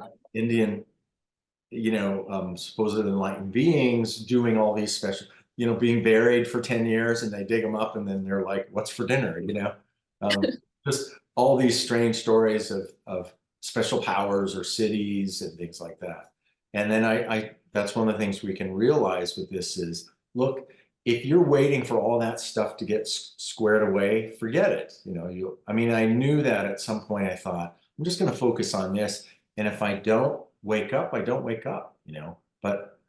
supposed enlightened beings doing all these special, being buried for 10 years, and they dig them up, and then they're like, what's for dinner? Just all these strange stories of special powers or cities and things like that. And then that's one of the things we can realize with this is, look, if you're waiting for all that stuff to get squared away, forget it. I knew that at some point. I thought, I'm just going to focus on this. And if I don't wake up, I don't wake up, but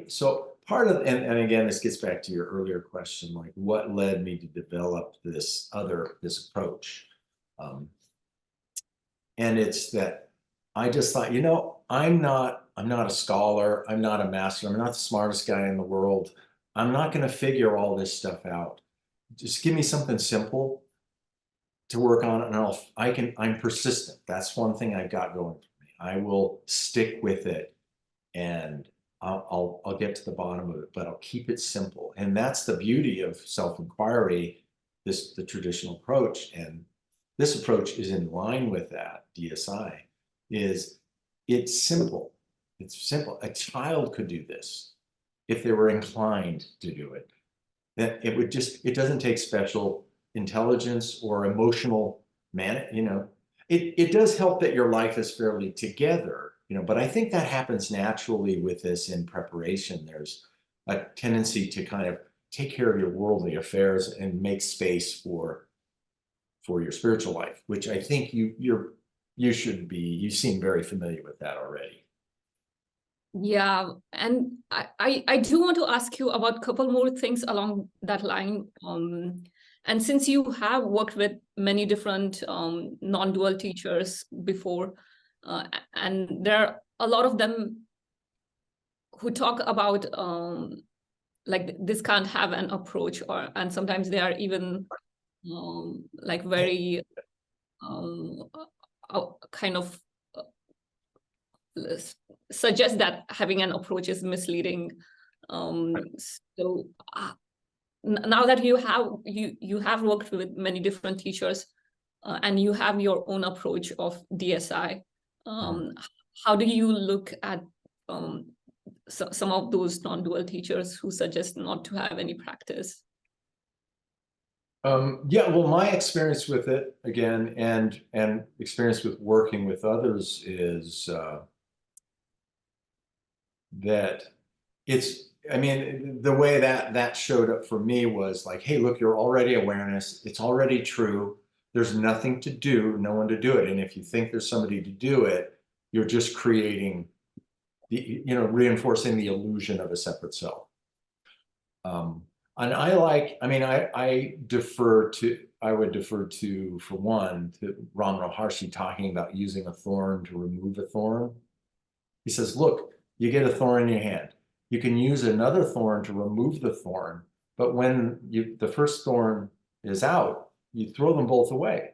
so part of, and again, this gets back to your earlier question, like what led me to develop this approach. And it's that I just thought, I'm not a scholar. I'm not a master. I'm not the smartest guy in the world. I'm not going to figure all this stuff out. Just give me something simple to work on, and I'm persistent. That's one thing I've got going for me. I will stick with it, and I'll get to the bottom of it, but I'll keep it simple. And that's the beauty of self-inquiry, the traditional approach. And this approach is in line with that. DSI it's simple. It's simple. A child could do this if they were inclined to do it. That it doesn't take special intelligence or emotional it does help that your life is fairly together, but I think that happens naturally with this in preparation. There's a tendency to kind of take care of your worldly affairs and make space for your spiritual life, which I think you seem very familiar with that already. Yeah, and I do want to ask you about a couple more things along that line. And since you have worked with many different non-dual teachers before, and there are a lot of them who talk about like this can't have an approach, and sometimes they are even like very kind of suggest that having an approach is misleading. So now that you have worked with many different teachers, and you have your own approach of DSI, how do you look at some of those non-dual teachers who suggest not to have any practice? Yeah, well, my experience with it again, and experience with working with others is that I mean, the way that showed up for me was like, hey, look, you're already awareness. It's already true. There's nothing to do, no one to do it. And if you think there's somebody to do it, you're just creating reinforcing the illusion of a separate self. And I mean, I would defer to, for one, to Ram Maharshi talking about using a thorn to remove a thorn. He says, look, you get a thorn in your hand. You can use another thorn to remove the thorn, but when the first thorn is out, you throw them both away.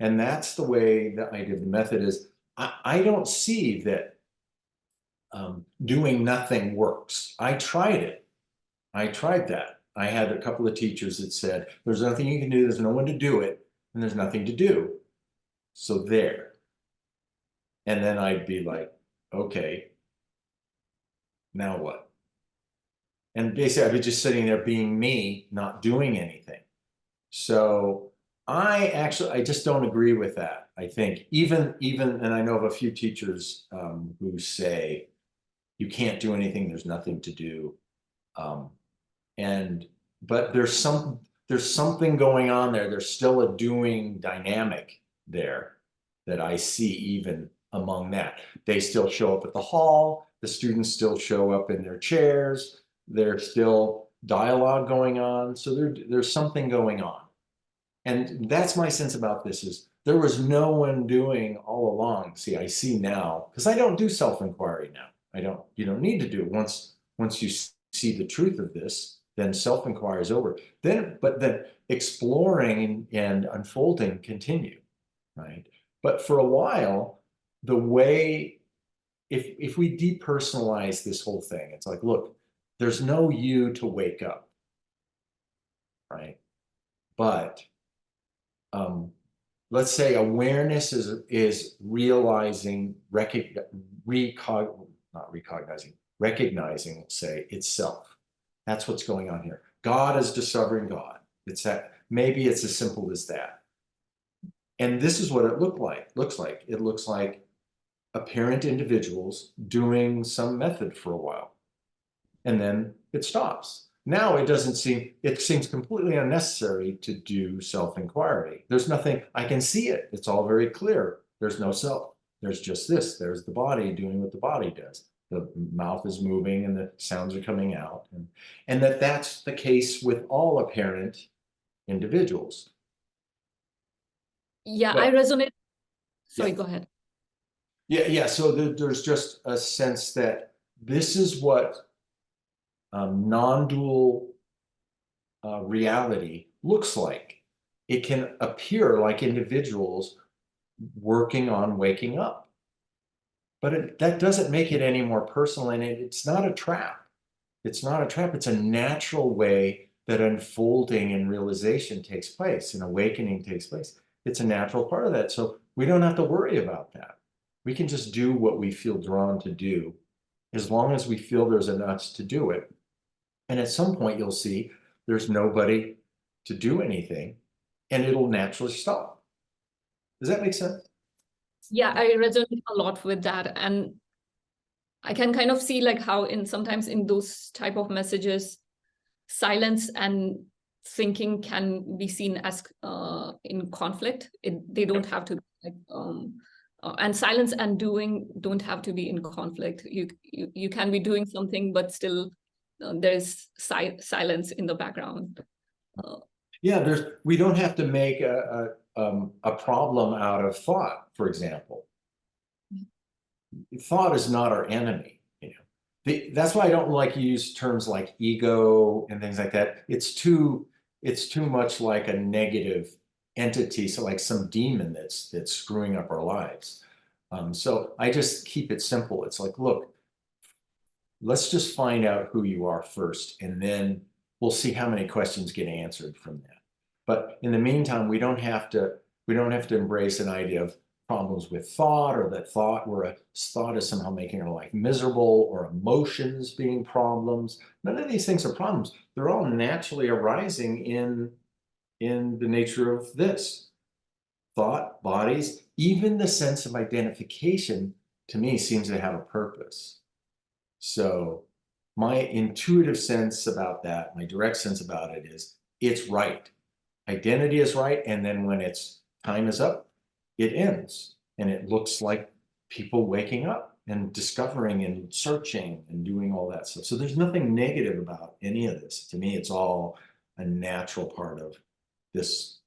And that's the way that I did the method is, I don't see that doing nothing works. I tried it. I tried that. I had a couple of teachers that said, there's nothing you can do, there's no one to do it, and there's nothing to do. So there. And then I'd be like, okay, now what? And basically I'd be just sitting there being me, not doing anything. So I just don't agree with that. I think even, and I know of a few teachers who say, you can't do anything, there's nothing to do. But there's something going on there. There's still a doing dynamic there that I see even among that. They still show up at the hall. The students still show up in their chairs. There's still dialogue going on. So there's something going on. And that's my sense about this is there was no one doing all along. See, I see now, because I don't do self-inquiry now. You don't need to do it. Once you see the truth of this, then self-inquiry is over. But then exploring and unfolding continue, right? But for a while, the way, if we depersonalize this whole thing, it's like, look, there's no you to wake up, right? But let's say awareness is realizing, recognizing, say, itself. That's what's going on here. God is discovering God. It's that, maybe it's as simple as that. And this is what it looks like. It looks like apparent individuals doing some method for a while. And then it stops. Now it seems completely unnecessary to do self-inquiry. There's nothing, I can see it. It's all very clear. There's no self. There's just this. There's the body doing what the body does. The mouth is moving and the sounds are coming out. And that's the case with all apparent individuals. Yeah, I resonate. Sorry, Yeah. Go ahead. Yeah. So there's just a sense that this is what non-dual reality looks like. It can appear like individuals working on waking up. But that doesn't make it any more personal, and it's not a trap. It's not a trap. It's a natural way that unfolding and realization takes place and awakening takes place. It's a natural part of that. So we don't have to worry about that. We can just do what we feel drawn to do as long as we feel there's enough to do it. And at some point you'll see there's nobody to do anything and it'll naturally stop. Does that make sense? Yeah, I resonate a lot with that. And I can kind of see like how sometimes in those type of messages, silence and thinking can be seen as in conflict. They don't have to be like, and silence and doing don't have to be in conflict. You can be doing something, but still there's silence in the background. Yeah, we don't have to make a problem out of thought, for example. Thought is not our enemy, you know. That's why I don't like to use terms like ego and things like that. It's too much like a negative entity, so like some demon that's screwing up our lives. So I just keep it simple. It's like, look, let's just find out who you are first, and then we'll see how many questions get answered from that. But in the meantime, we don't have to embrace an idea of problems with thought, or that thought is somehow making our life miserable, or emotions being problems. None of these things are problems. They're all naturally arising in the nature of this thought, bodies, even the sense of identification to me seems to have a purpose. So my intuitive sense about that, my direct sense about it is it's right. Identity is right. And then when its time is up, it ends. And it looks like people waking up and discovering and searching and doing all that stuff. So there's nothing negative about any of this. To me, it's all a natural part of this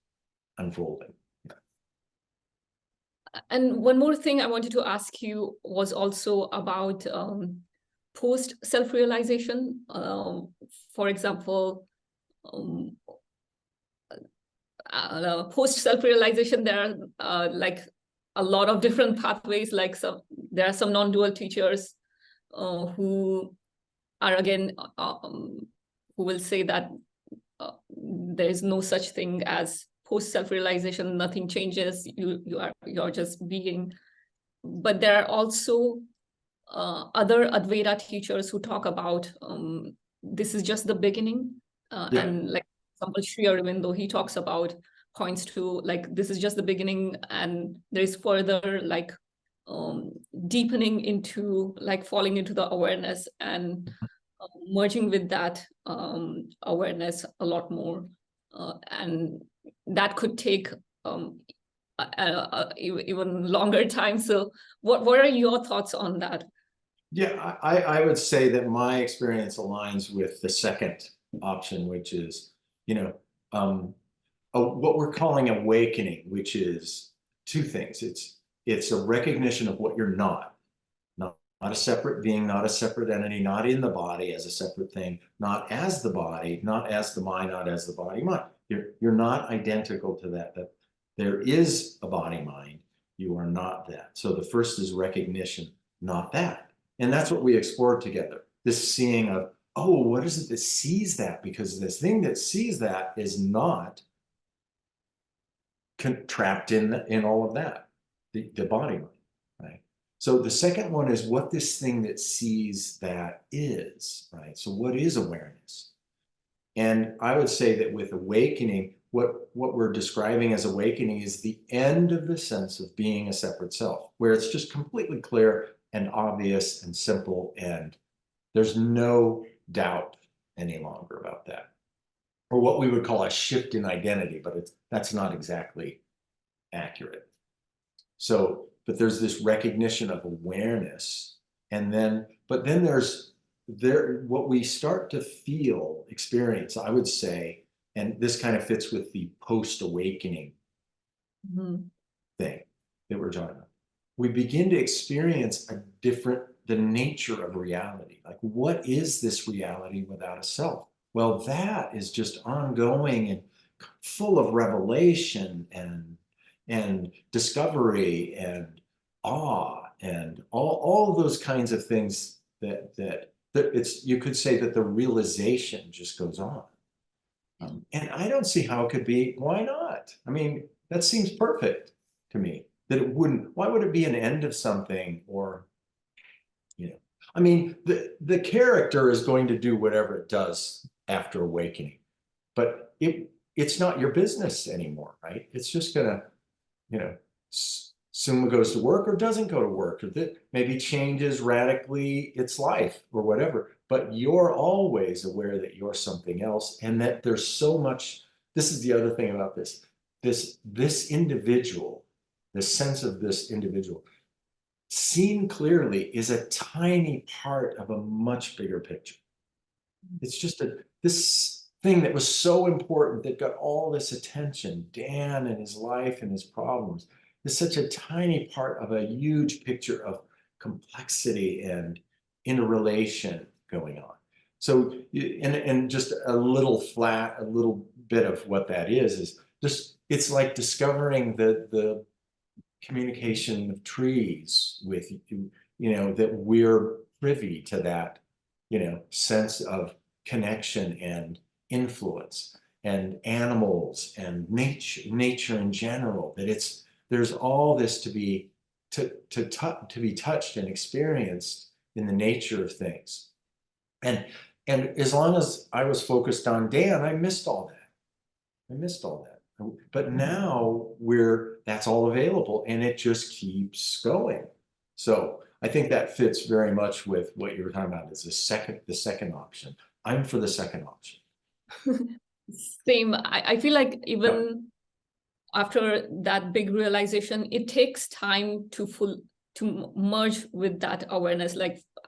unfolding. And one more thing I wanted to ask you was also about post self-realization. For example, um, post self-realization, there are like a lot of different pathways. Like there are some non-dual teachers who are again who will say that there is no such thing as post self-realization. Nothing changes. You're just being. But there are also other Advaita teachers who talk about this is just the beginning. Yeah. And like, for example, Sri Aurobindo, he talks about, points to like, this is just the beginning, and there is further like deepening into, like falling into the awareness and merging with that awareness a lot more. And that could take even longer time. So what are your thoughts on that? Yeah, I would say that my experience aligns with the second option, which is, you know, what we're calling awakening, which is two things. It's a recognition of what you're not a separate being, not a separate entity, not in the body as a separate thing, not as the body, not as the mind, not as the body mind. You're not identical to that. That there is a body mind. You are not that. So the first is recognition, not that. And that's what we explored together. This seeing of, oh, what is it that sees that? Because this thing that sees that is not trapped in all of that, the body mind, right? So the second one is what this thing that sees that is, right? So what is awareness? And I would say that with awakening, what we're describing as awakening is the end of the sense of being a separate self, where it's just completely clear and obvious and simple, and there's no doubt any longer about that. Or what we would call a shift in identity, but that's not exactly accurate. So, but there's this recognition of awareness, and then, but then what we start to feel, experience, I would say, and this kind of fits with the post-awakening thing that we're talking about. We begin to experience the nature of reality. Like, what is this reality without a self? Well, that is just ongoing and full of revelation and discovery and awe and all of those kinds of things that it's, you could say that the realization just goes on. And I don't see how it could be. Why not? I mean, that seems perfect to me. That it wouldn't. Why would it be an end of something? Or, you know, I mean, the character is going to do whatever it does after awakening, but it's not your business anymore, right? It's just gonna, you know, Suma goes to work or doesn't go to work, or that maybe changes radically its life or whatever. But you're always aware that you're something else, and that there's so much. This is the other thing about this individual, the sense of this individual, seen clearly, is a tiny part of a much bigger picture. It's just this thing that was so important that got all this attention, Dan and his life and his problems, is such a tiny part of a huge picture of complexity and interrelation going on. So, and just a little bit of what that is just, it's like discovering the communication of trees with that we're privy to that, sense of connection and influence, and animals and nature in general, that there's all this to be touched and experienced in the nature of things. And as long as I was focused on Dan, I missed all that. But now that's all available, and it just keeps going. So I think that fits very much with what you were talking about, is the second option. I'm for the second option. Same. I feel like even after that big realization, it takes time to merge with that awareness,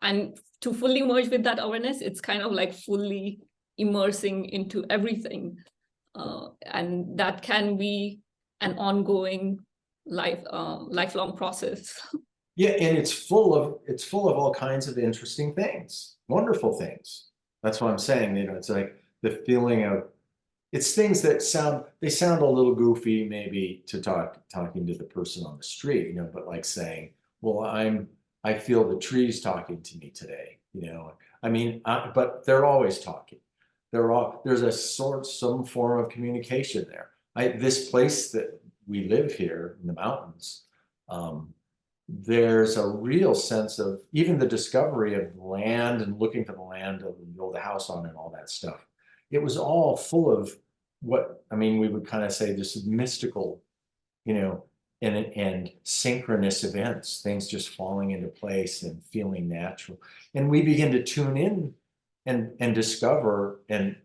and to fully merge with that awareness, it's kind of like fully immersing into everything. And that can be an ongoing lifelong process. Yeah, and it's full of all kinds of interesting things, wonderful things. That's what I'm saying. It's like the feeling of, it's things that sound a little goofy, maybe, to talking to the person on the street, but like saying, well, I feel the trees talking to me today, I mean, but they're always talking. There's some form of communication there. This place that we live here in the mountains, there's a real sense of even the discovery of land and looking for the land to build a house on and all that stuff. It was all full of we would kind of say this is mystical, and synchronous events, things just falling into place and feeling natural. And we begin to tune in and discover and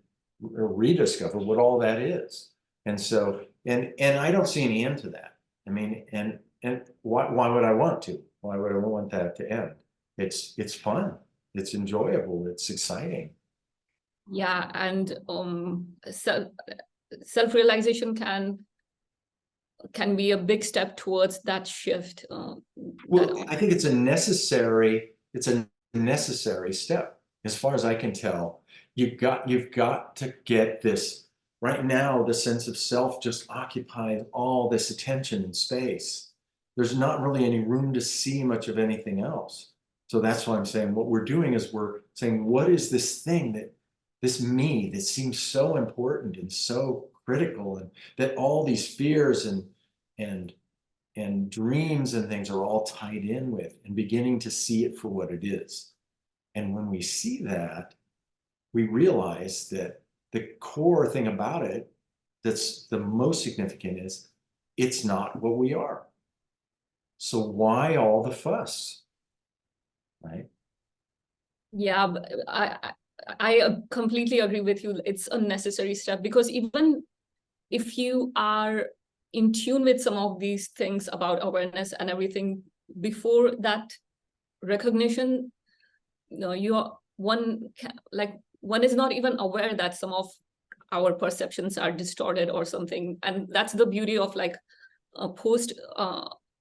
rediscover what all that is. And so, and I don't see any end to that. I mean, and why would I want to? Why would I want that to end? It's fun. It's enjoyable. It's exciting. Yeah, and self-realization can be a big step towards that shift. Well, I think it's a necessary step. As far as I can tell, you've got to get this. Right now, the sense of self just occupies all this attention and space. There's not really any room to see much of anything else. So that's why I'm saying what we're doing is we're saying, what is this thing this me that seems so important and so critical, and that all these fears and dreams and things are all tied in with, and beginning to see it for what it is. And when we see that, we realize that the core thing about it that's the most significant is it's not what we are. So why all the fuss, right? Yeah, but I completely agree with you. It's a necessary step, because even if you are in tune with some of these things about awareness and everything, before that recognition, one is not even aware that some of our perceptions are distorted or something. And that's the beauty of a post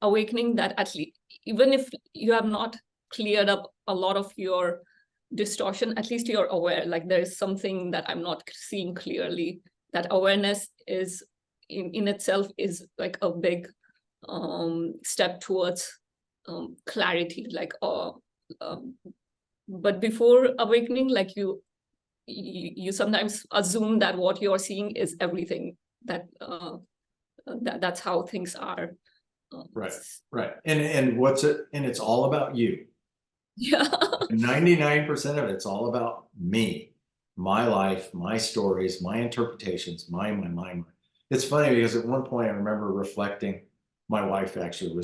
awakening, that at least, even if you have not cleared up a lot of your distortion, at least you're aware, there's something that I'm not seeing clearly. That awareness is in itself is a big step towards clarity. But before awakening, you sometimes assume that what you're seeing is everything, that's how things are. Right. And it's all about you. Yeah. 99% of it's all about me, my life, my stories, my interpretations, my. It's funny because at one point I remember reflecting, my wife actually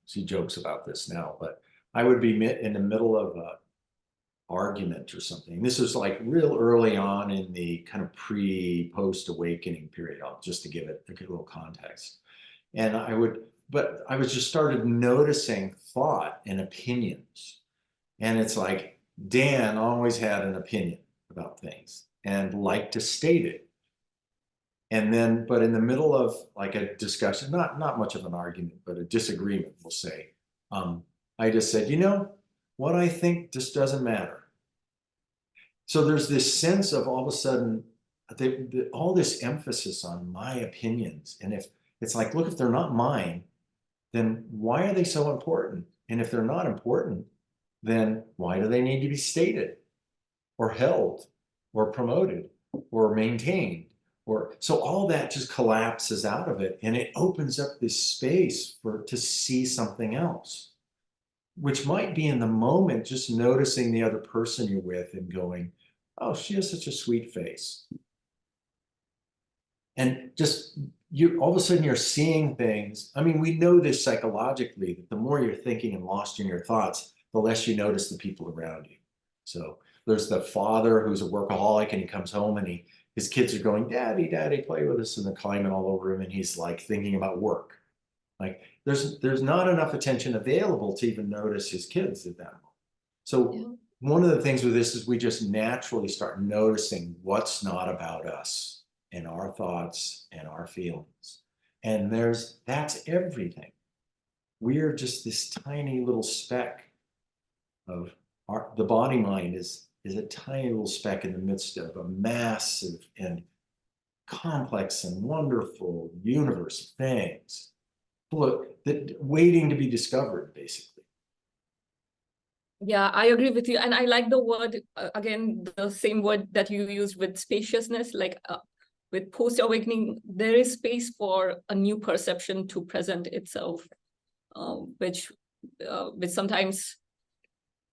she jokes about this now, but I would be in the middle of a argument or something. This was real early on in the kind of post awakening period, just to give it a little context. And I was just started noticing thought and opinions. And it's like, Dan always had an opinion, about things and like to state it. And then, but in the middle of like a discussion, not much of an argument, but a disagreement, we'll say, I just said, you know, what I think just doesn't matter. So there's this sense of all of a sudden, all this emphasis on my opinions. And if it's like, look, if they're not mine, then why are they so important? And if they're not important, then why do they need to be stated or held or promoted or maintained? Or so all that just collapses out of it, and it opens up this space to see something else, which might be in the moment just noticing the other person you're with and going, oh, she has such a sweet face. And just you all of a sudden you're seeing things. I mean, we know this psychologically, that the more you're thinking and lost in your thoughts, the less you notice the people around you. So there's the father who's a workaholic, and he comes home and his kids are going, Daddy, Daddy, play with us, and they're climbing all over him, and he's like thinking about work. Like there's not enough attention available to even notice his kids at that moment. So yeah. One of the things with this is we just naturally start noticing what's not about us and our thoughts and our feelings. And that's everything. We're just this tiny little speck of the body mind is a tiny little speck in the midst of a massive and complex and wonderful universe of things that waiting to be discovered, basically. Yeah, I agree with you. And I like the word, again, the same word that you used with spaciousness, like with post-awakening, there is space for a new perception to present itself, which sometimes,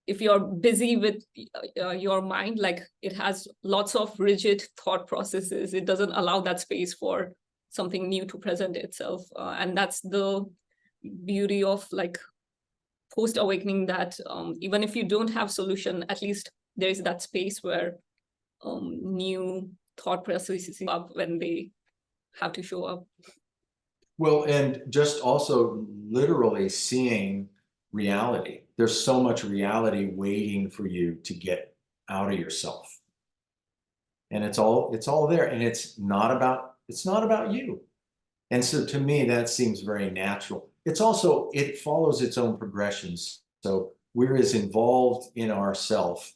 if you're busy with your mind, like it has lots of rigid thought processes, it doesn't allow that space for something new to present itself. And that's the beauty of like post-awakening, that even if you don't have solution, at least there is that space where new thought processes up when they have to show up. Well, and just also literally seeing reality. There's so much reality waiting for you to get out of yourself. And it's all there, and it's not about you. And so to me, that seems very natural. It follows its own progressions. So we're as involved in ourself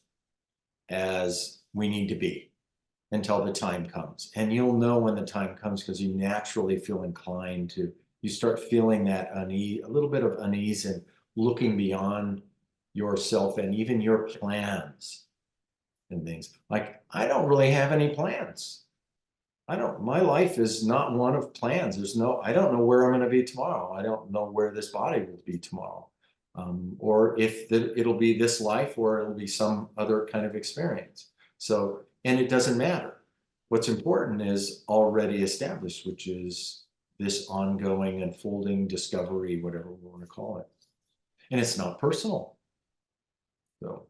as we need to be until the time comes. And you'll know when the time comes because you naturally feel inclined to, you start feeling that unease, a little bit of unease, and looking beyond yourself and even your plans and things. Like, I don't really have any plans. My life is not one of plans. I don't know where I'm going to be tomorrow. I don't know where this body will be tomorrow. Or if it'll be this life or it'll be some other kind of experience. So, and it doesn't matter. What's important is already established, which is this ongoing unfolding discovery, whatever we want to call it. And it's not personal. So.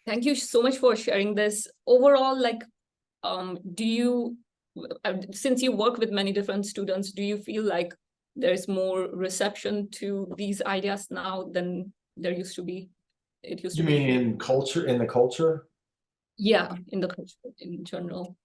Thank you so much for sharing this. Overall, like, do you, since you work with many different students, do you feel like there's more reception to these ideas now than there used to be? It used to be. You mean in the culture? Yeah, in the culture in general.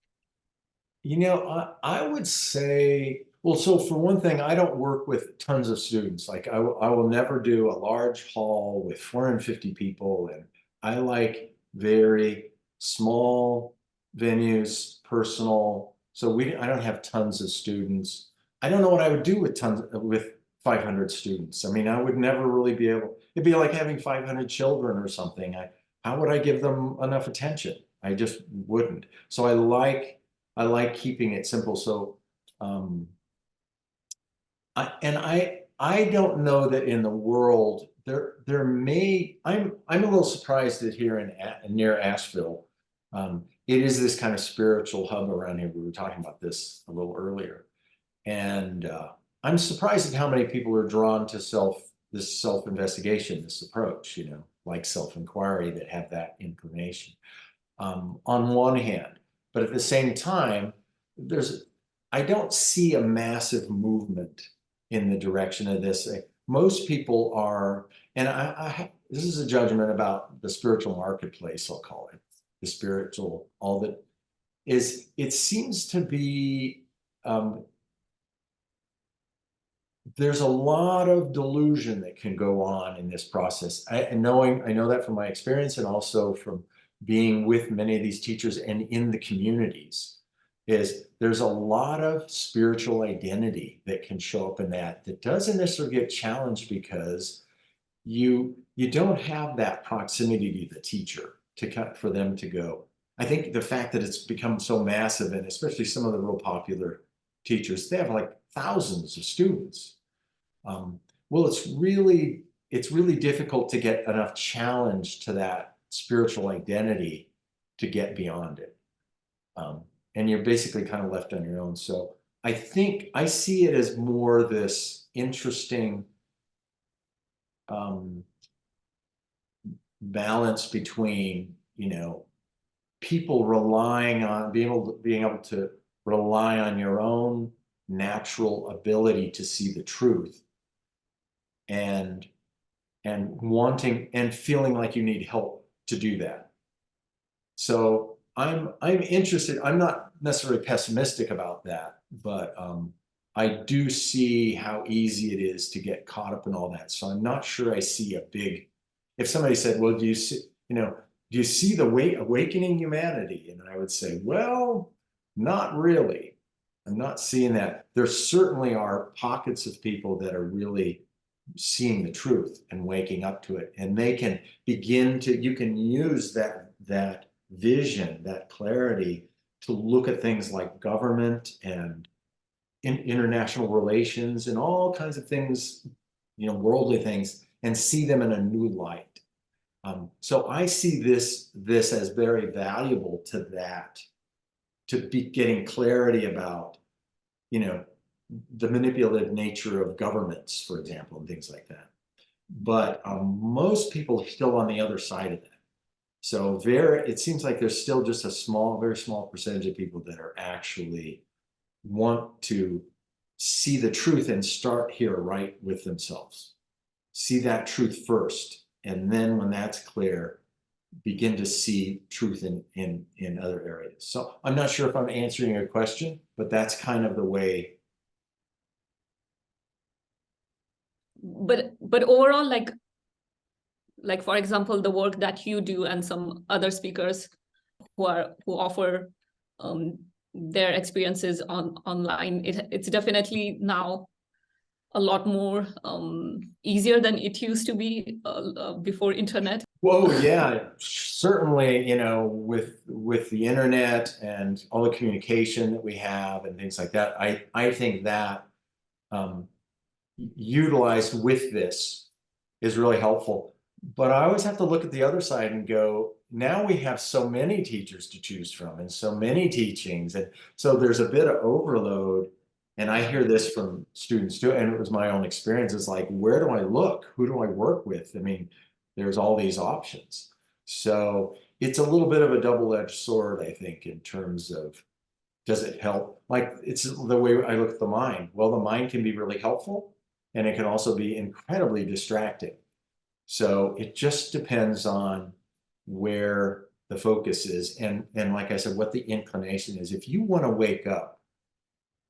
You know, I would say, well, so for one thing, I don't work with tons of students. Like I will never do a large hall with 450 people. And I like very small venues, personal. So I don't have tons of students. I don't know what I would do with 500 students. I mean, I would never really be able, it'd be like having 500 children or something. How would I give them enough attention? I just wouldn't. So I like keeping it simple. So, I don't know that in the world I'm a little surprised that here near Asheville, it is this kind of spiritual hub around here. We were talking about this a little earlier, and I'm surprised at how many people are drawn to this self-investigation, this approach, like self-inquiry, that have that inclination. On one hand, but at the same time, I don't see a massive movement in the direction of this. Most people are, and this is a judgment about the spiritual marketplace, I'll call it, the spiritual, all that is, it seems to be, there's a lot of delusion that can go on in this process. I know that from my experience and also from being with many of these teachers and in the communities, is there's a lot of spiritual identity that can show up in that doesn't necessarily get challenged because you don't have that proximity to the teacher for them to go. I think the fact that it's become so massive, and especially some of the real popular teachers, they have like thousands of students. Well, it's really difficult to get enough challenge to that spiritual identity to get beyond it. And you're basically kind of left on your own. So I think I see it as more this interesting balance between, people relying on being able to rely on your own natural ability to see the truth and wanting and feeling like you need help to do that. So I'm interested. I'm not necessarily pessimistic about that, but I do see how easy it is to get caught up in all that. So I'm not sure I see a big. If somebody said, "Well, do you see the awakening humanity?" And I would say, "Well, not really. I'm not seeing that. There certainly are pockets of people that are really seeing the truth and waking up to it, and they can begin to. You can use that vision, that clarity, to look at things like government and international relations and all kinds of things, worldly things, and see them in a new light. So I see this as very valuable to that, to be getting clarity about, the manipulative nature of governments, for example, and things like that. But most people are still on the other side of that. So it seems like there's still just a very small percentage of people that are actually want to see the truth and start here right with themselves. See that truth first. And then when that's clear, begin to see truth in other areas. So I'm not sure if I'm answering your question, but that's kind of the way. But overall, like for example, the work that you do and some other speakers who offer their experiences online, it's definitely now a lot more easier than it used to be before internet. Whoa, yeah, certainly, with the internet and all the communication that we have and things like that, I think that utilized with this is really helpful. But I always have to look at the other side and go, now we have so many teachers to choose from and so many teachings. And so there's a bit of overload. And I hear this from students too, and it was my own experience. It's like, where do I look? Who do I work with? I mean, there's all these options. So it's a little bit of a double-edged sword, I think, in terms of, does it help? Like, it's the way I look at the mind. Well, the mind can be really helpful, and it can also be incredibly distracting. So it just depends on where the focus is. And like I said, what the inclination is. If you want to wake up,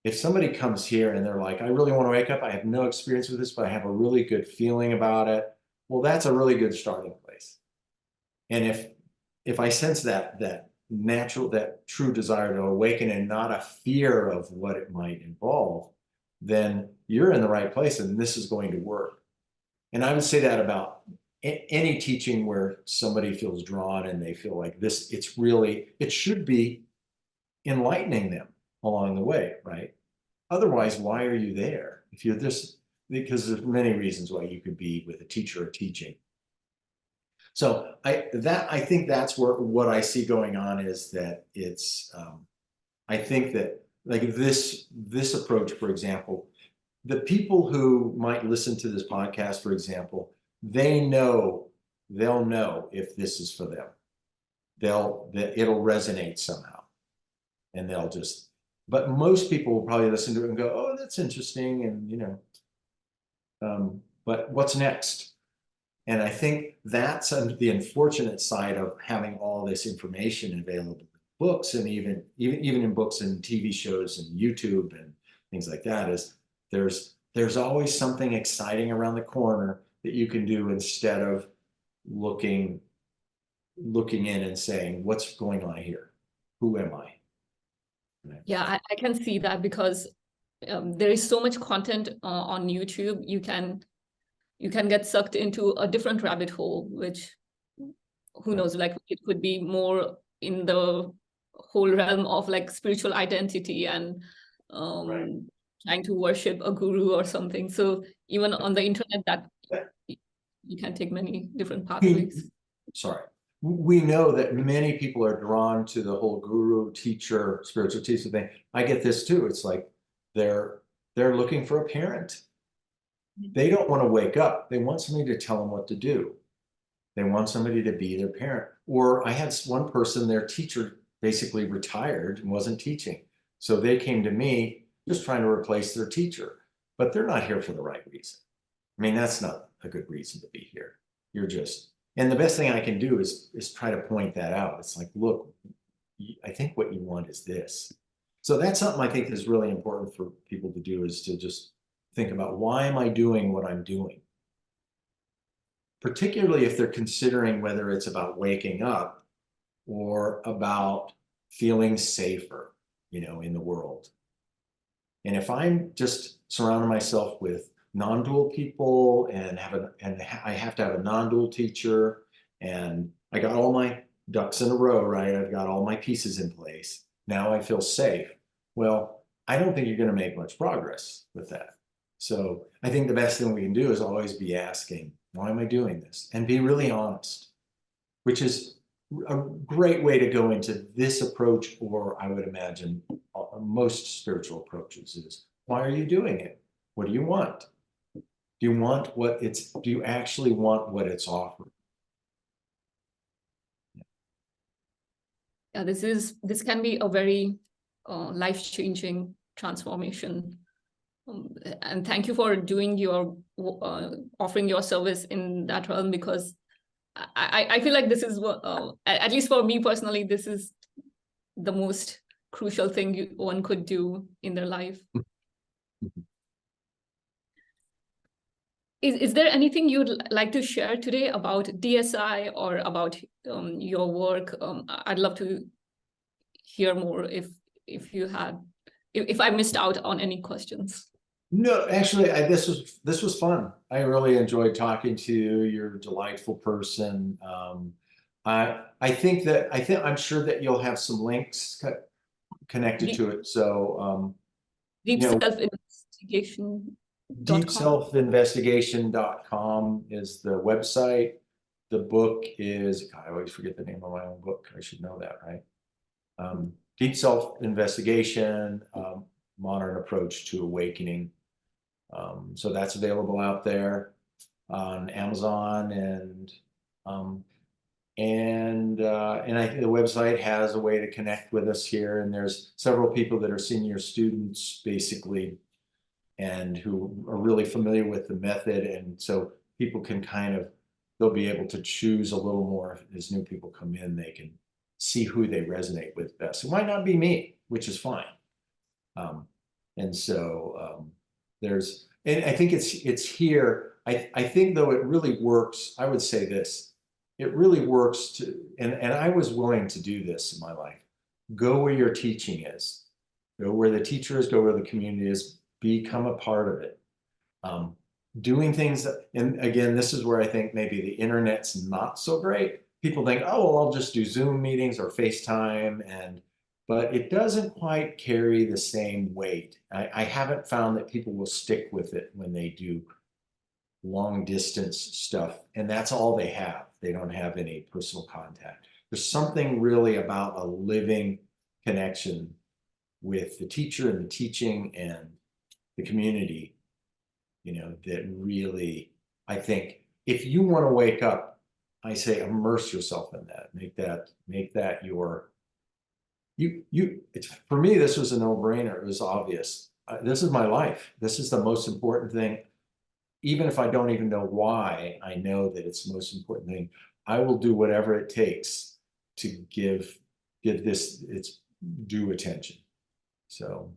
if somebody comes here and they're like, I really want to wake up, I have no experience with this, but I have a really good feeling about it. Well, that's a really good starting place. And if I sense that natural, that true desire to awaken and not a fear of what it might involve, then you're in the right place and this is going to work. And I would say that about any teaching where somebody feels drawn and they feel like this, it should be enlightening them along the way, right? Otherwise, why are you there? If you're because there's many reasons why you could be with a teacher or teaching. So I think that's what I see going on is that it's, I think that like this approach, for example, the people who might listen to this podcast, for example, they'll know if this is for them. It'll resonate somehow, and but most people will probably listen to it and go, oh, that's interesting. And, but what's next? And I think that's the unfortunate side of having all this information available in books, and even in books and TV shows and YouTube and things like that, is there's always something exciting around the corner that you can do instead of looking in and saying, what's going on here? Who am I? Yeah, I can see that, because there is so much content on YouTube. You can get sucked into a different rabbit hole, which who knows, like it could be more in the whole realm of like spiritual identity and trying to worship a guru or something. So even on the internet, that you can take many different pathways. Sorry. We know that many people are drawn to the whole guru, teacher, spiritual teacher thing. I get this too. It's like they're looking for a parent. They don't want to wake up. They want somebody to tell them what to do. They want somebody to be their parent. Or I had one person, their teacher basically retired and wasn't teaching. So they came to me just trying to replace their teacher, but they're not here for the right reason. I mean, that's not a good reason to be here. You're just, and the best thing I can do is try to point that out. It's like, look, I think what you want is this. So that's something I think is really important for people to do, is to just think about, why am I doing what I'm doing? Particularly if they're considering whether it's about waking up or about feeling safer, in the world. And if I'm just surrounding myself with non-dual people and I have to have a non-dual teacher, and I got all my ducks in a row, right? I've got all my pieces in place. Now I feel safe. Well, I don't think you're going to make much progress with that. So I think the best thing we can do is always be asking, why am I doing this? And be really honest, which is a great way to go into this approach, or I would imagine most spiritual approaches, is, why are you doing it? What do you want? Do you actually want what it's offering? Yeah, this can be a very life-changing transformation. And thank you for doing your offering your service in that realm, because I feel like this is what, at least for me personally, this is the most crucial thing one could do in their life. Is there anything you'd like to share today about DSI or about your work? I'd love to hear more if I missed out on any questions. No, actually, this was fun. I really enjoyed talking to you. You're a delightful person. I'm sure that you'll have some links connected to it. So deepselfinvestigation.com. is the website. The book is, God, I always forget the name of my own book. I should know that, right? Deep Self-Investigation, Modern Approach to Awakening. So that's available out there on Amazon, and I think the website has a way to connect with us here. And there's several people that are senior students, basically, and who are really familiar with the method. And so people can they'll be able to choose a little more. As new people come in, they can see who they resonate with best. It might not be me, which is fine. And I think it's here. I think, though, it really works. I would say this, it really works and I was willing to do this in my life. Go where your teaching is, go where the teacher is, go where the community is, become a part of it. Doing things and again, this is where I think maybe the internet's not so great. People think, oh, well, I'll just do Zoom meetings or FaceTime, but it doesn't quite carry the same weight. I haven't found that people will stick with it when they do long distance stuff, and that's all they have. They don't have any personal contact. There's something really about a living connection with the teacher and the teaching and the community, that really, I think, if you want to wake up, I say immerse yourself in that. Make that your, for me, this was a no-brainer. It was obvious. This is my life. This is the most important thing. even if I don't even know why, I know that it's the most important thing. I will do whatever it takes to give this its due attention. So